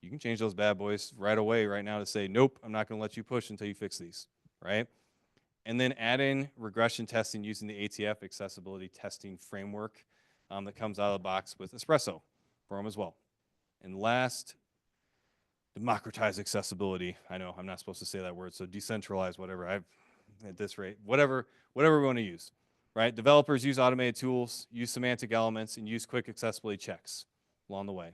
You can change those bad boys right away right now to say, nope, I'm not going to let you push until you fix these, right? And then add in regression testing using the ATF accessibility testing framework that comes out of the box with Espresso for them as well. And last, democratize accessibility. I know I'm not supposed to say that word, so decentralize whatever. At this rate, whatever we want to use, right? Developers use automated tools, use semantic elements, and use quick accessibility checks along the way.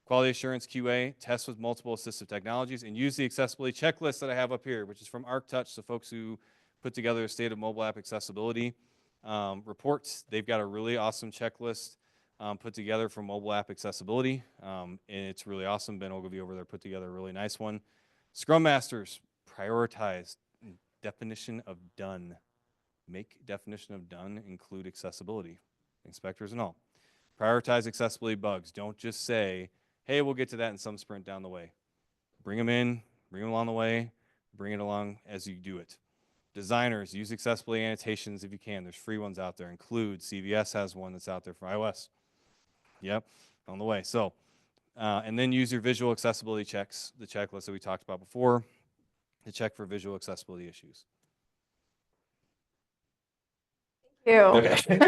Quality assurance QA, test with multiple assistive technologies, and use the accessibility checklist that I have up here, which is from ArcTouch, the folks who put together a state of mobile app accessibility reports. They've got a really awesome checklist put together for mobile app accessibility, and it's really awesome. Ben Ogilvy over there put together a really nice one. Scrum Masters, prioritize definition of done. Make definition of done include accessibility, inspectors and all. Prioritize accessibility bugs. Don't just say, hey, we'll get to that in some sprint down the way. Bring them in, bring them along the way, bring it along as you do it. Designers, use accessibility annotations if you can. There's free ones out there. Include, CVS has one that's out there for iOS. Yep, on the way. So, and then use your visual accessibility checks, the checklist that we talked about before, to check for visual accessibility issues. Ew. Okay.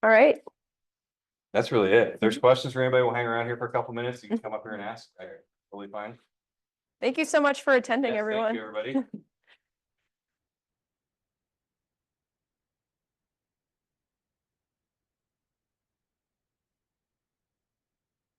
All right. That's really it. If there's questions for anybody, we'll hang around here for a couple minutes. You can come up here and ask. Totally fine. Thank you so much for attending, Yes, everyone. Thank you, everybody.